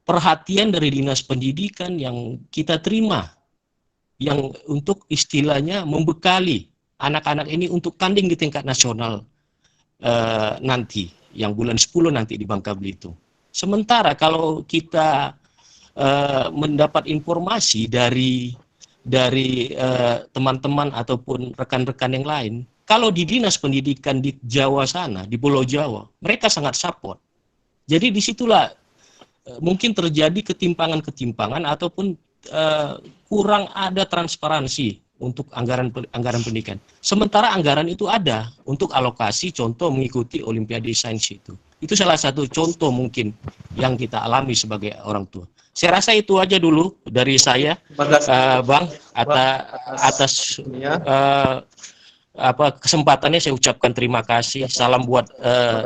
perhatian dari Dinas Pendidikan yang kita terima yang untuk istilahnya membekali anak-anak ini untuk tanding di tingkat nasional nanti, yang bulan 10 nanti di Bangka Belitung. Sementara kalau kita mendapat informasi dari teman-teman ataupun rekan-rekan yang lain, kalau di Dinas Pendidikan di Jawa sana, di Pulau Jawa, mereka sangat support. Jadi disitulah mungkin terjadi ketimpangan-ketimpangan ataupun kurang ada transparansi untuk anggaran pendidikan. Sementara anggaran itu ada untuk alokasi, contoh mengikuti Olimpiade Sains itu. Itu salah satu contoh mungkin yang kita alami sebagai orang tua. Saya rasa itu aja dulu dari saya, Bang, atas kesempatannya saya ucapkan terima kasih. Salam buat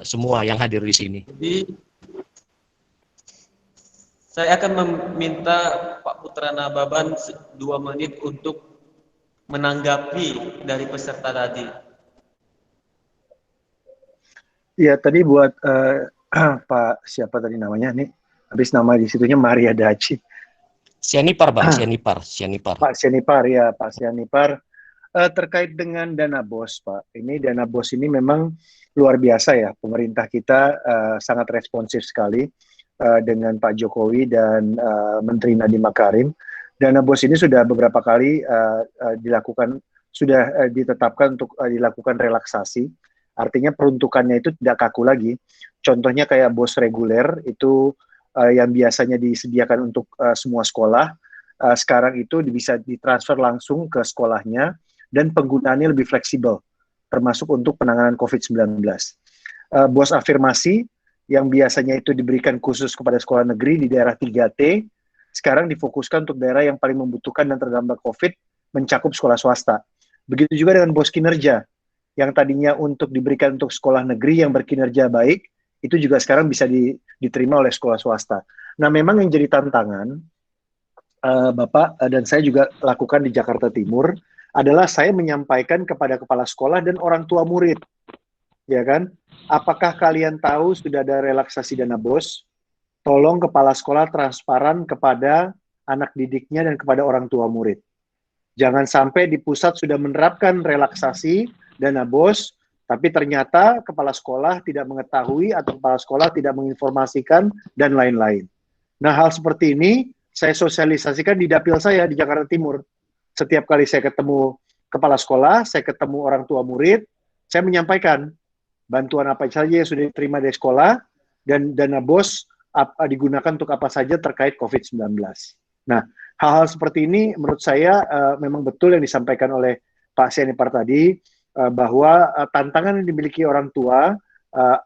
semua yang hadir di sini. Jadi, saya akan meminta Pak Putra Nababan 2 menit untuk menanggapi dari peserta tadi. Ya, tadi buat Pak siapa tadi namanya nih? Habis nama di situnya Maria Daci. Sianipar, Bang, Sianipar. Pak Sianipar ya, Pak Sianipar. Terkait dengan dana BOS, Pak. Ini dana BOS ini memang luar biasa ya. Pemerintah kita sangat responsif sekali dengan Pak Jokowi dan Menteri Nadiem Makarim. Dana BOS ini sudah beberapa kali ditetapkan untuk dilakukan relaksasi. Artinya peruntukannya itu tidak kaku lagi. Contohnya kayak BOS reguler itu yang biasanya disediakan untuk semua sekolah, sekarang itu bisa ditransfer langsung ke sekolahnya dan penggunaannya lebih fleksibel, termasuk untuk penanganan COVID-19. BOS afirmasi yang biasanya itu diberikan khusus kepada sekolah negeri di daerah 3T, sekarang difokuskan untuk daerah yang paling membutuhkan dan terdampak COVID, mencakup sekolah swasta. Begitu juga dengan BOS kinerja, yang tadinya untuk diberikan untuk sekolah negeri yang berkinerja baik, itu juga sekarang bisa diterima oleh sekolah swasta. Nah, memang yang jadi tantangan, Bapak dan saya juga lakukan di Jakarta Timur, adalah saya menyampaikan kepada kepala sekolah dan orang tua murid, ya kan? Apakah kalian tahu sudah ada relaksasi dana BOS? Tolong kepala sekolah transparan kepada anak didiknya dan kepada orang tua murid. Jangan sampai di pusat sudah menerapkan relaksasi dana BOS, tapi ternyata kepala sekolah tidak mengetahui atau kepala sekolah tidak menginformasikan dan lain-lain. Nah, hal seperti ini saya sosialisasikan di dapil saya di Jakarta Timur. Setiap kali saya ketemu kepala sekolah, saya ketemu orang tua murid, saya menyampaikan bantuan apa saja yang sudah diterima dari sekolah dan dana BOS digunakan untuk apa saja terkait COVID-19. Nah, hal-hal seperti ini menurut saya memang betul yang disampaikan oleh Pak Sianipar tadi, bahwa tantangan yang dimiliki orang tua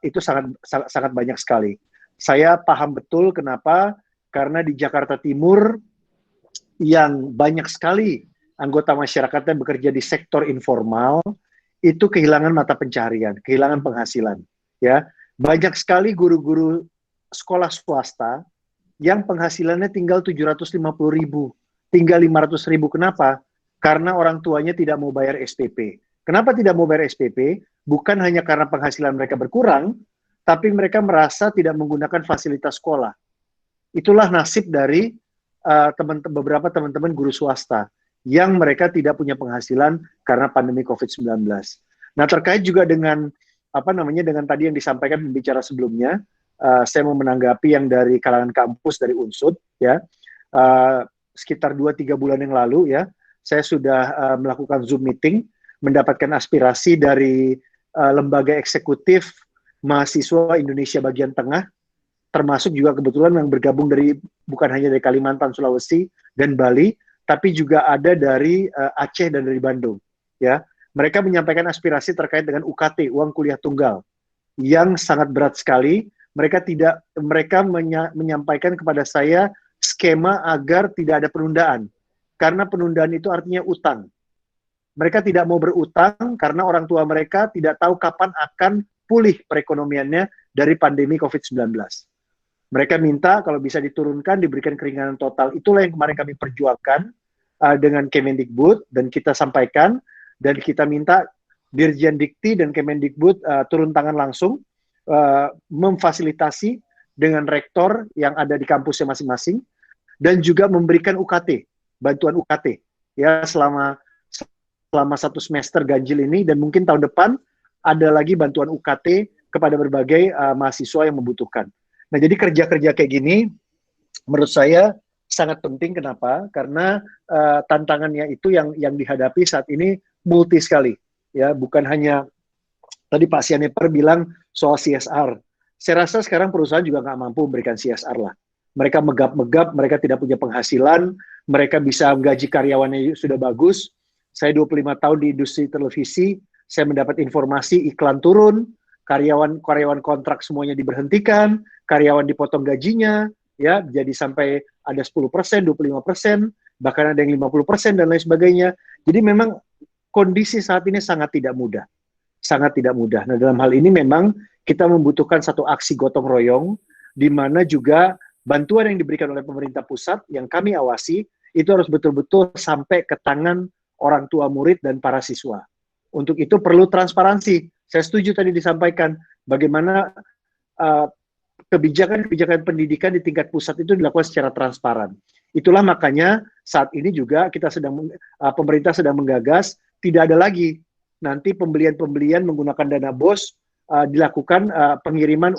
itu sangat banyak sekali. Saya paham betul kenapa, karena di Jakarta Timur yang banyak sekali anggota masyarakat yang bekerja di sektor informal itu kehilangan mata pencaharian, kehilangan penghasilan. Ya, banyak sekali guru-guru sekolah swasta yang penghasilannya tinggal 750.000, tinggal 500.000. Kenapa? Karena orang tuanya tidak mau bayar SPP. Kenapa tidak mau bayar SPP? Bukan hanya karena penghasilan mereka berkurang, tapi mereka merasa tidak menggunakan fasilitas sekolah. Itulah nasib dari beberapa teman-teman guru swasta yang mereka tidak punya penghasilan karena pandemi COVID-19. Nah, terkait juga dengan dengan tadi yang disampaikan pembicara sebelumnya, saya mau menanggapi yang dari kalangan kampus dari Unsud, ya. Sekitar 2-3 bulan yang lalu, ya, saya sudah melakukan Zoom meeting, mendapatkan aspirasi dari lembaga eksekutif mahasiswa Indonesia bagian tengah, termasuk juga kebetulan yang bergabung dari bukan hanya dari Kalimantan, Sulawesi, dan Bali, tapi juga ada dari Aceh dan dari Bandung. Ya, mereka menyampaikan aspirasi terkait dengan UKT, uang kuliah tunggal, yang sangat berat sekali. Mereka menyampaikan kepada saya skema agar tidak ada penundaan, karena penundaan itu artinya utang. Mereka tidak mau berutang karena orang tua mereka tidak tahu kapan akan pulih perekonomiannya dari pandemi COVID-19. Mereka minta kalau bisa diturunkan, diberikan keringanan total. Itulah yang kemarin kami perjuangkan dengan Kemendikbud, dan kita sampaikan, dan kita minta Dirjen Dikti dan Kemendikbud turun tangan langsung, memfasilitasi dengan rektor yang ada di kampusnya masing-masing, dan juga memberikan UKT, bantuan UKT, ya, selama 1 semester ganjil ini, dan mungkin tahun depan ada lagi bantuan UKT kepada berbagai mahasiswa yang membutuhkan. Nah, jadi kerja-kerja kayak gini menurut saya sangat penting. Kenapa? Karena tantangannya itu yang dihadapi saat ini multi sekali, ya, bukan hanya tadi Pak Sianipar bilang soal CSR. Saya rasa sekarang perusahaan juga nggak mampu memberikan CSR lah. Mereka megap-megap, mereka tidak punya penghasilan, mereka bisa gaji karyawannya sudah bagus. Saya 25 tahun di industri televisi, saya mendapat informasi iklan turun, karyawan kontrak semuanya diberhentikan, karyawan dipotong gajinya, ya, jadi sampai ada 10%, 25%, bahkan ada yang 50% dan lain sebagainya. Jadi memang kondisi saat ini sangat tidak mudah. Sangat tidak mudah. Nah, dalam hal ini memang kita membutuhkan satu aksi gotong royong, di mana juga bantuan yang diberikan oleh pemerintah pusat yang kami awasi, itu harus betul-betul sampai ke tangan orang tua murid dan para siswa. Untuk itu perlu transparansi. Saya setuju tadi disampaikan bagaimana kebijakan-kebijakan pendidikan di tingkat pusat itu dilakukan secara transparan. Itulah makanya saat ini juga pemerintah sedang menggagas tidak ada lagi nanti pembelian-pembelian menggunakan dana BOS dilakukan pengiriman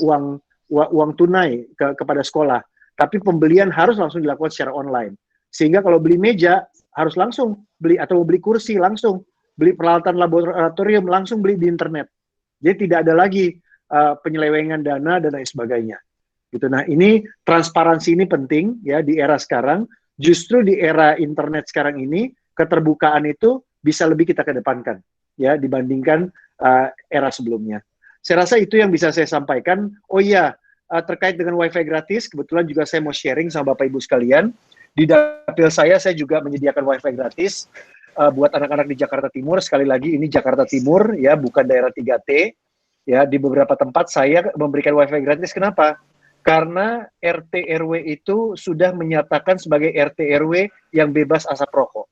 uang tunai kepada sekolah. Tapi pembelian harus langsung dilakukan secara online. Sehingga kalau beli meja harus langsung beli, atau beli kursi langsung, beli peralatan laboratorium langsung beli di internet. Jadi tidak ada lagi penyelewengan dana dan lain sebagainya. Gitu. Nah, ini transparansi ini penting, ya, di era sekarang. Justru di era internet sekarang ini keterbukaan itu bisa lebih kita kedepankan, ya, dibandingkan era sebelumnya. Saya rasa itu yang bisa saya sampaikan. Oh iya, terkait dengan WiFi gratis, kebetulan juga saya mau sharing sama Bapak Ibu sekalian. Di dapil saya juga menyediakan WiFi gratis buat anak-anak di Jakarta Timur. Sekali lagi ini Jakarta Timur ya, bukan daerah 3T. Ya, di beberapa tempat saya memberikan WiFi gratis. Kenapa? Karena RT RW itu sudah menyatakan sebagai RT RW yang bebas asap rokok.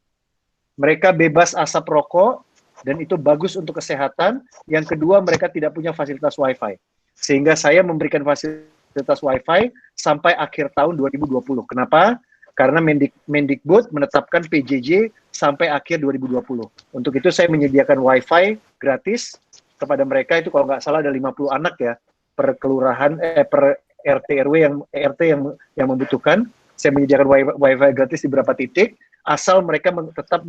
Mereka bebas asap rokok dan itu bagus untuk kesehatan. Yang kedua, mereka tidak punya fasilitas WiFi. Sehingga saya memberikan fasilitas WiFi sampai akhir tahun 2020. Kenapa? Karena Mendikbud menetapkan PJJ sampai akhir 2020. Untuk itu saya menyediakan WiFi gratis kepada mereka, itu kalau nggak salah ada 50 anak ya per kelurahan, per RT RW yang membutuhkan. Saya menyediakan WiFi gratis di beberapa titik, asal mereka tetap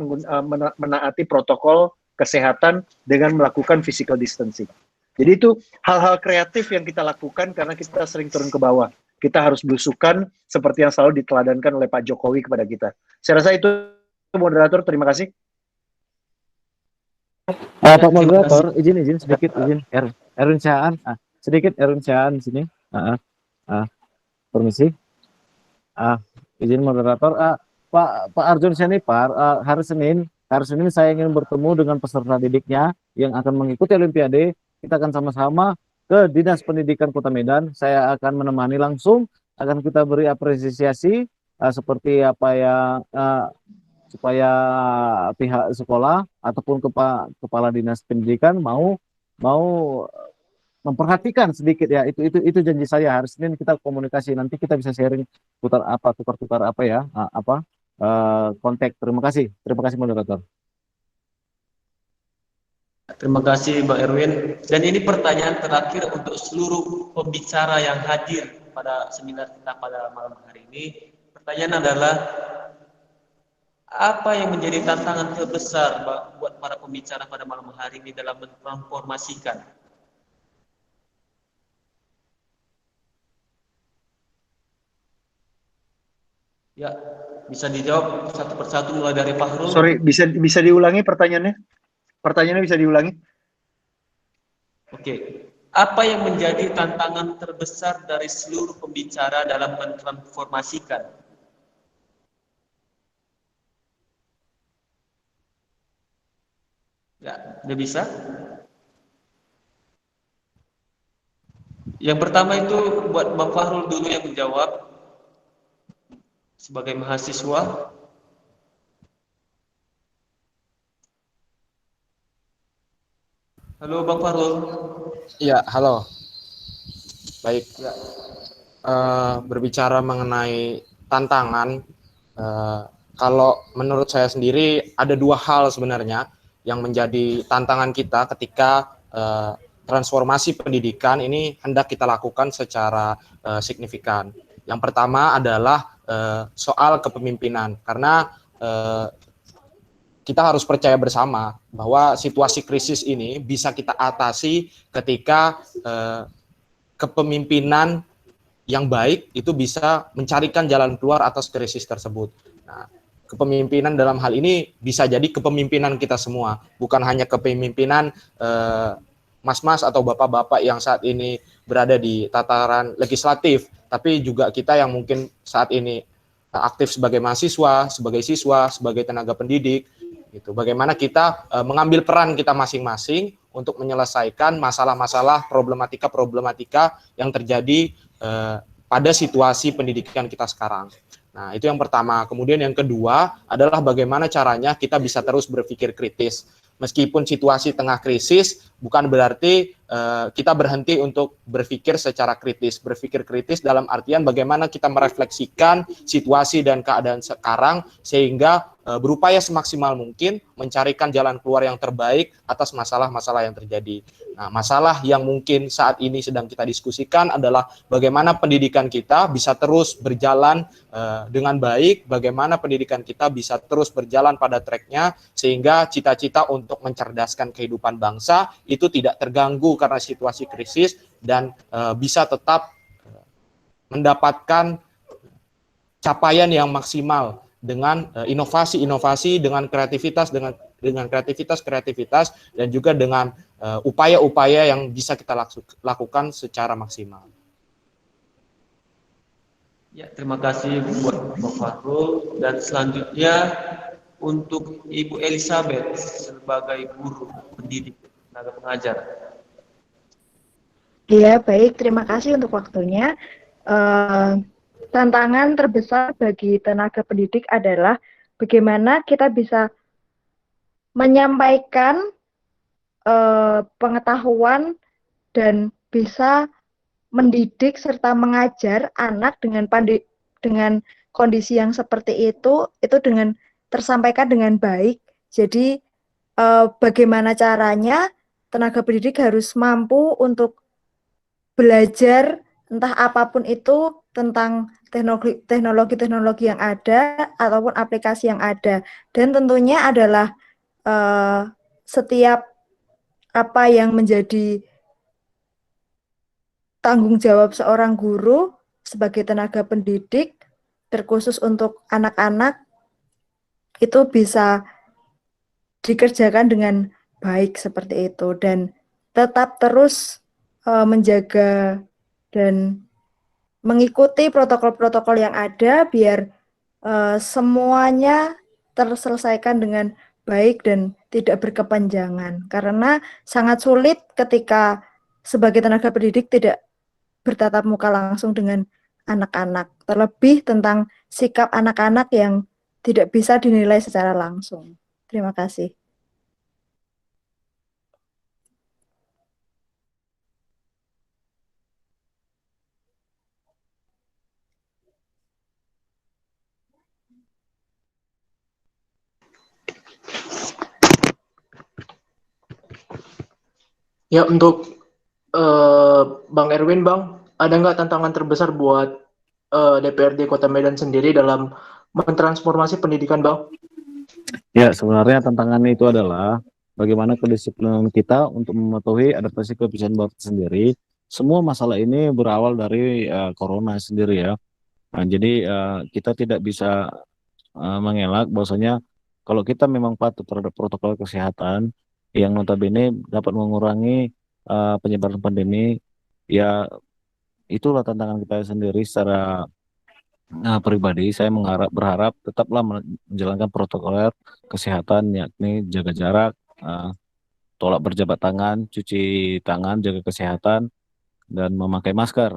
menaati protokol kesehatan dengan melakukan physical distancing. Jadi itu hal-hal kreatif yang kita lakukan karena kita sering turun ke bawah. Kita harus belusukan seperti yang selalu diteladankan oleh Pak Jokowi kepada kita. Saya rasa itu, moderator, terima kasih. Pak moderator, izin sedikit, Erwin Syaan, sedikit Erwin Syaan di sini. Permisi. Izin moderator, Pak Arjun Senipar, hari Senin saya ingin bertemu dengan peserta didiknya yang akan mengikuti Olimpiade. Kita akan sama-sama ke Dinas Pendidikan Kota Medan. Saya akan menemani langsung, akan kita beri apresiasi seperti apa ya, supaya pihak sekolah ataupun kepala dinas pendidikan mau memperhatikan sedikit ya. Itu janji saya. Hari Senin kita komunikasi, nanti kita bisa sharing tukar-tukar apa ya, kontak. Terima kasih moderator. Terima kasih Bang Erwin. Dan ini pertanyaan terakhir untuk seluruh pembicara yang hadir pada seminar kita pada malam hari ini. Pertanyaan adalah, apa yang menjadi tantangan terbesar buat para pembicara pada malam hari ini dalam mentransformasikan? Ya, bisa dijawab satu persatu mulai dari Fahrul. Sorry, bisa diulangi pertanyaannya? Pertanyaannya bisa diulangi? Oke. Apa yang menjadi tantangan terbesar dari seluruh pembicara dalam mentransformasikan? Ya, udah bisa? Yang pertama itu buat Bang Fahrul dulu yang menjawab sebagai mahasiswa. Halo Bang Fahrul. Iya, halo. Baik. Ya. Berbicara mengenai tantangan, kalau menurut saya sendiri ada dua hal sebenarnya yang menjadi tantangan kita ketika transformasi pendidikan ini hendak kita lakukan secara signifikan. Yang pertama adalah soal kepemimpinan, karena kita harus percaya bersama bahwa situasi krisis ini bisa kita atasi ketika kepemimpinan yang baik itu bisa mencarikan jalan keluar atas krisis tersebut. Nah, kepemimpinan dalam hal ini bisa jadi kepemimpinan kita semua, bukan hanya kepemimpinan mas-mas atau bapak-bapak yang saat ini berada di tataran legislatif, tapi juga kita yang mungkin saat ini aktif sebagai mahasiswa, sebagai siswa, sebagai tenaga pendidik, gitu. Bagaimana kita mengambil peran kita masing-masing untuk menyelesaikan masalah-masalah, problematika-problematika yang terjadi pada situasi pendidikan kita sekarang. Nah, itu yang pertama. Kemudian yang kedua adalah bagaimana caranya kita bisa terus berpikir kritis. Meskipun situasi tengah krisis, bukan berarti kita berhenti untuk berpikir secara kritis. Berpikir kritis dalam artian bagaimana kita merefleksikan situasi dan keadaan sekarang sehingga berupaya semaksimal mungkin mencarikan jalan keluar yang terbaik atas masalah-masalah yang terjadi. Nah, masalah yang mungkin saat ini sedang kita diskusikan adalah bagaimana pendidikan kita bisa terus berjalan dengan baik, bagaimana pendidikan kita bisa terus berjalan pada tracknya, sehingga cita-cita untuk mencerdaskan kehidupan bangsa itu tidak terganggu karena situasi krisis dan bisa tetap mendapatkan capaian yang maksimal dengan inovasi-inovasi, dengan kreativitas, dan juga dengan upaya-upaya yang bisa kita lakukan secara maksimal. Ya, terima kasih buat Bapak Fahrul, dan selanjutnya untuk Ibu Elizabeth sebagai guru pendidik tenaga pengajar. Iya, baik. Terima kasih untuk waktunya. Tantangan terbesar bagi tenaga pendidik adalah bagaimana kita bisa menyampaikan pengetahuan dan bisa mendidik serta mengajar anak dengan kondisi yang seperti itu dengan tersampaikan dengan baik. Jadi bagaimana caranya tenaga pendidik harus mampu untuk belajar entah apapun itu tentang teknologi-teknologi yang ada ataupun aplikasi yang ada. Dan tentunya adalah setiap apa yang menjadi tanggung jawab seorang guru sebagai tenaga pendidik, terkhusus untuk anak-anak, itu bisa dikerjakan dengan baik seperti itu. Dan tetap terus menjaga dan mengikuti protokol-protokol yang ada biar semuanya terselesaikan dengan baik dan tidak berkepanjangan. Karena sangat sulit ketika sebagai tenaga pendidik tidak bertatap muka langsung dengan anak-anak. Terlebih tentang sikap anak-anak yang tidak bisa dinilai secara langsung. Terima kasih. Ya, untuk Bang Erwin, Bang, ada nggak tantangan terbesar buat DPRD Kota Medan sendiri dalam mentransformasi pendidikan, Bang? Ya, sebenarnya tantangannya itu adalah bagaimana kedisiplinan kita untuk mematuhi adaptasi kebiasaan baru sendiri. Semua masalah ini berawal dari corona sendiri ya. Nah, jadi kita tidak bisa mengelak bahwasanya kalau kita memang patuh terhadap protokol kesehatan yang notabene dapat mengurangi penyebaran pandemi, ya itulah tantangan kita sendiri secara pribadi. Saya berharap tetaplah menjalankan protokol kesehatan, yakni jaga jarak, tolak berjabat tangan, cuci tangan, jaga kesehatan, dan memakai masker.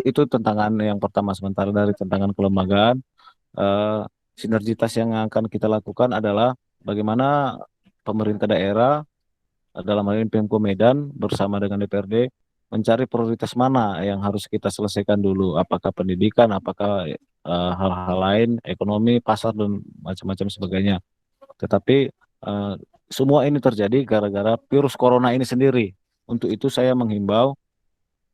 Itu tantangan yang pertama. Sementara dari tantangan kelembagaan, sinergitas yang akan kita lakukan adalah bagaimana pemerintah daerah dalam hal ini Pemko Medan bersama dengan DPRD mencari prioritas mana yang harus kita selesaikan dulu, apakah pendidikan, apakah hal-hal lain, ekonomi, pasar, dan macam-macam sebagainya. Tetapi semua ini terjadi gara-gara virus corona ini sendiri. Untuk itu saya menghimbau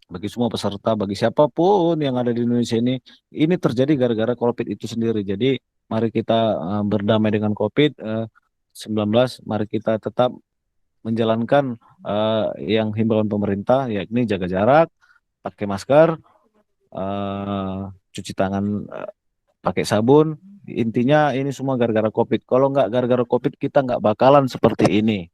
bagi semua peserta, bagi siapapun yang ada di Indonesia ini terjadi gara-gara COVID itu sendiri. Jadi mari kita berdamai dengan COVID-19, mari kita tetap menjalankan yang himbauan pemerintah, yakni jaga jarak, pakai masker, cuci tangan, pakai sabun. Intinya ini semua gara-gara COVID. Kalau nggak gara-gara COVID, kita nggak bakalan seperti ini.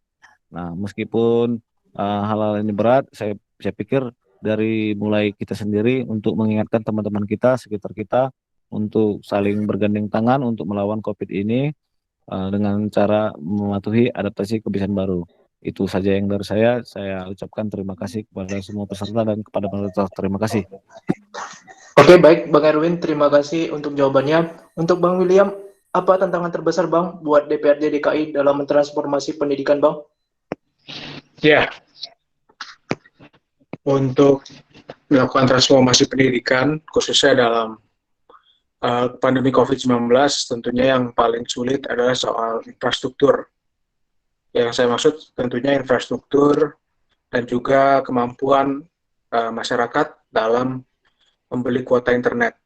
Nah, meskipun hal-hal ini berat, saya pikir dari mulai kita sendiri untuk mengingatkan teman-teman kita, sekitar kita, untuk saling bergandeng tangan untuk melawan COVID ini dengan cara mematuhi adaptasi kebiasaan baru. Itu saja yang dari saya. Saya ucapkan terima kasih kepada semua peserta dan kepada peserta. Terima kasih. Oke, baik Bang Erwin, terima kasih untuk jawabannya. Untuk Bang William, apa tantangan terbesar Bang buat DPRD DKI dalam mentransformasi pendidikan, Bang? Ya, untuk melakukan transformasi pendidikan, khususnya dalam pandemi COVID-19, tentunya yang paling sulit adalah soal infrastruktur. Yang saya maksud tentunya infrastruktur dan juga kemampuan masyarakat dalam membeli kuota internet,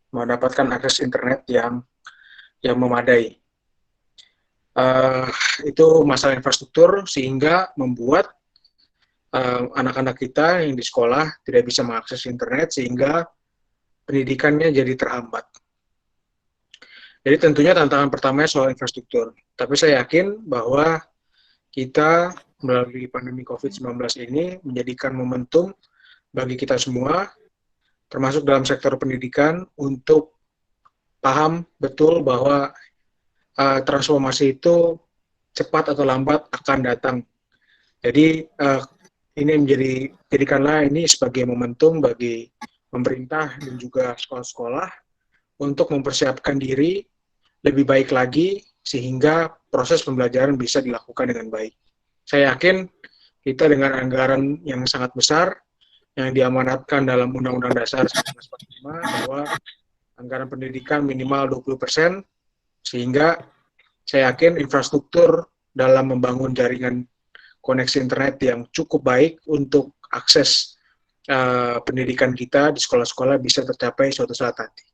mendapatkan akses internet yang memadai. Itu masalah infrastruktur, sehingga membuat anak-anak kita yang di sekolah tidak bisa mengakses internet, sehingga pendidikannya jadi terhambat. Jadi tentunya tantangan pertamanya soal infrastruktur. Tapi saya yakin bahwa kita melalui pandemi COVID-19 ini menjadikan momentum bagi kita semua termasuk dalam sektor pendidikan, untuk paham betul bahwa transformasi itu cepat atau lambat akan datang. Jadi ini jadikanlah ini sebagai momentum bagi pemerintah dan juga sekolah-sekolah untuk mempersiapkan diri lebih baik lagi sehingga proses pembelajaran bisa dilakukan dengan baik. Saya yakin kita dengan anggaran yang sangat besar yang diamanatkan dalam Undang-Undang Dasar 1945 bahwa anggaran pendidikan minimal 20%, sehingga saya yakin infrastruktur dalam membangun jaringan koneksi internet yang cukup baik untuk akses pendidikan kita di sekolah-sekolah bisa tercapai suatu saat nanti.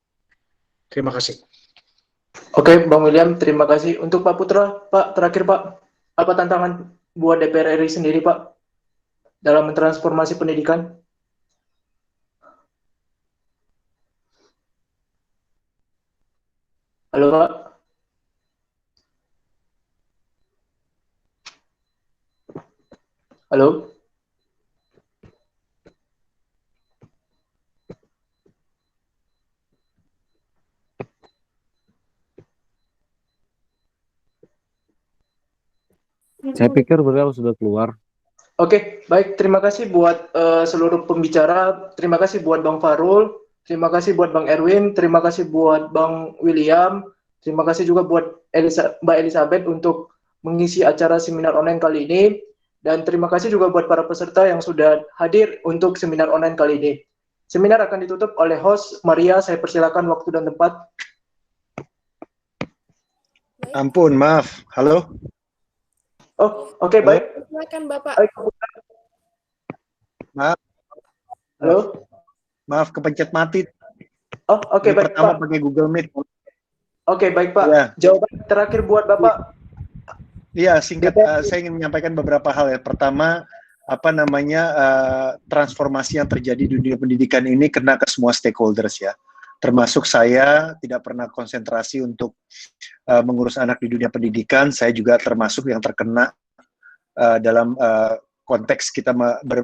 Terima kasih. Oke, Bang William, terima kasih. Untuk Pak Putra, Pak, terakhir Pak, apa tantangan buat DPR RI sendiri Pak dalam mentransformasi pendidikan? Halo Pak. Halo. Saya pikir beliau sudah keluar. Oke, baik. Terima kasih buat seluruh pembicara. Terima kasih buat Bang Farul. Terima kasih buat Bang Erwin. Terima kasih buat Bang William. Terima kasih juga buat Mbak Elizabeth untuk mengisi acara seminar online kali ini. Dan terima kasih juga buat para peserta yang sudah hadir untuk seminar online kali ini. Seminar akan ditutup oleh host Maria. Saya persilakan waktu dan tempat. Ampun, maaf. Halo? Oh, oke, baik. Silakan Bapak. Maaf. Halo? Maaf, kepencet mati. Oh, oke, baik, Pertama Pak. pakai Google Meet. Oke, baik, Pak. Ya. Jawaban terakhir buat Bapak. Iya, singkat, saya ingin menyampaikan beberapa hal ya. Pertama, transformasi yang terjadi di dunia pendidikan ini kena ke semua stakeholders ya. Termasuk saya tidak pernah konsentrasi untuk mengurus anak di dunia pendidikan. Saya juga termasuk yang terkena dalam konteks kita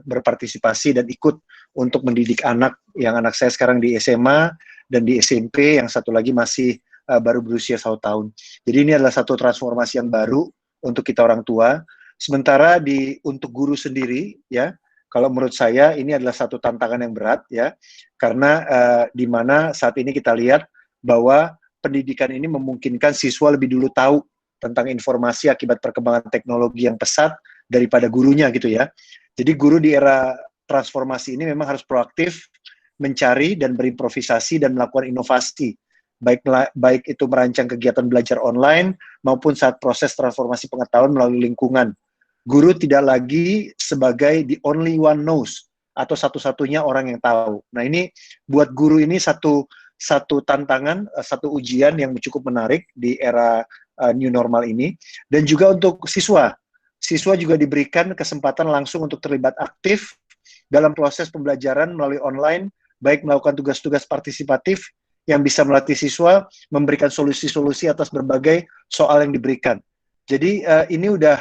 berpartisipasi dan ikut untuk mendidik anak, yang anak saya sekarang di SMA dan di SMP, yang satu lagi masih baru berusia 1 tahun. Jadi ini adalah satu transformasi yang baru untuk kita orang tua. Sementara untuk guru sendiri ya, kalau menurut saya ini adalah satu tantangan yang berat ya, karena di mana saat ini kita lihat bahwa pendidikan ini memungkinkan siswa lebih dulu tahu tentang informasi akibat perkembangan teknologi yang pesat daripada gurunya gitu ya. Jadi guru di era transformasi ini memang harus proaktif mencari dan berimprovisasi dan melakukan inovasi, baik itu merancang kegiatan belajar online maupun saat proses transformasi pengetahuan melalui lingkungan. Guru tidak lagi sebagai the only one knows atau satu-satunya orang yang tahu. Nah ini buat guru ini satu tantangan, satu ujian yang cukup menarik di era new normal ini. Dan juga untuk siswa juga diberikan kesempatan langsung untuk terlibat aktif dalam proses pembelajaran melalui online, baik melakukan tugas-tugas partisipatif yang bisa melatih siswa memberikan solusi-solusi atas berbagai soal yang diberikan. Jadi ini udah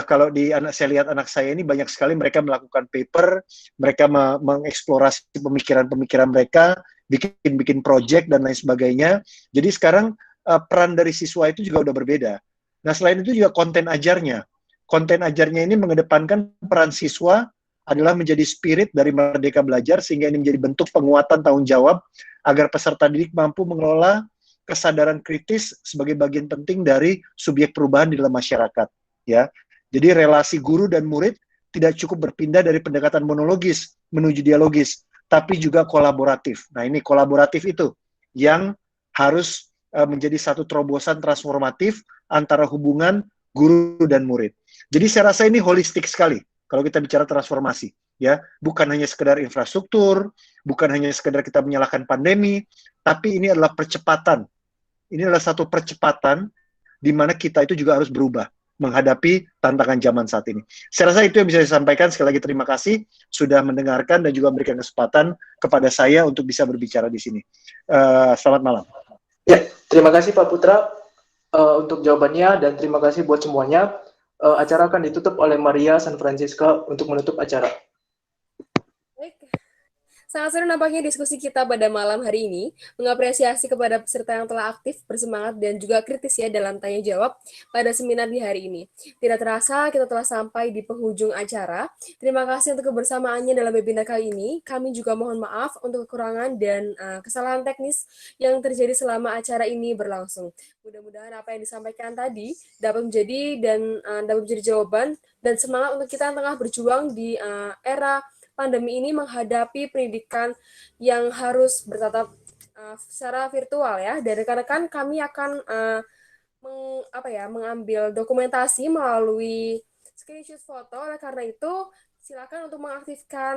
kalau saya lihat anak saya ini banyak sekali mereka melakukan paper, mereka mengeksplorasi pemikiran-pemikiran mereka, bikin project dan lain sebagainya. Jadi sekarang peran dari siswa itu juga udah berbeda. Nah selain itu juga konten ajarnya ini mengedepankan peran siswa adalah menjadi spirit dari Merdeka Belajar, sehingga ini menjadi bentuk penguatan tanggung jawab agar peserta didik mampu mengelola kesadaran kritis sebagai bagian penting dari subjek perubahan di dalam masyarakat. Ya, jadi relasi guru dan murid tidak cukup berpindah dari pendekatan monologis menuju dialogis, tapi juga kolaboratif. Nah ini kolaboratif itu yang harus menjadi satu terobosan transformatif antara hubungan guru dan murid. Jadi saya rasa ini holistik sekali kalau kita bicara transformasi. Ya, bukan hanya sekedar infrastruktur, bukan hanya sekedar kita menyalahkan pandemi, tapi ini adalah percepatan. Ini adalah satu percepatan di mana kita itu juga harus berubah menghadapi tantangan zaman saat ini. Saya rasa itu yang bisa saya sampaikan. Sekali lagi terima kasih sudah mendengarkan dan juga memberikan kesempatan kepada saya untuk bisa berbicara di sini. Selamat malam. Ya, terima kasih Pak Putra untuk jawabannya dan terima kasih buat semuanya. Acara akan ditutup oleh Maria San Francisca untuk menutup acara. Sangat seru nampaknya diskusi kita pada malam hari ini, mengapresiasi kepada peserta yang telah aktif, bersemangat, dan juga kritis ya dalam tanya jawab pada seminar di hari ini. Tidak terasa kita telah sampai di penghujung acara. Terima kasih untuk kebersamaannya dalam webinar kali ini. Kami juga mohon maaf untuk kekurangan dan kesalahan teknis yang terjadi selama acara ini berlangsung. Mudah-mudahan apa yang disampaikan tadi dapat menjadi jawaban dan semangat untuk kita yang tengah berjuang di era pandemi ini menghadapi pendidikan yang harus bertatap secara virtual ya. Dan rekan-rekan kami akan mengambil dokumentasi melalui screenshot foto. Oleh karena itu, silakan untuk mengaktifkan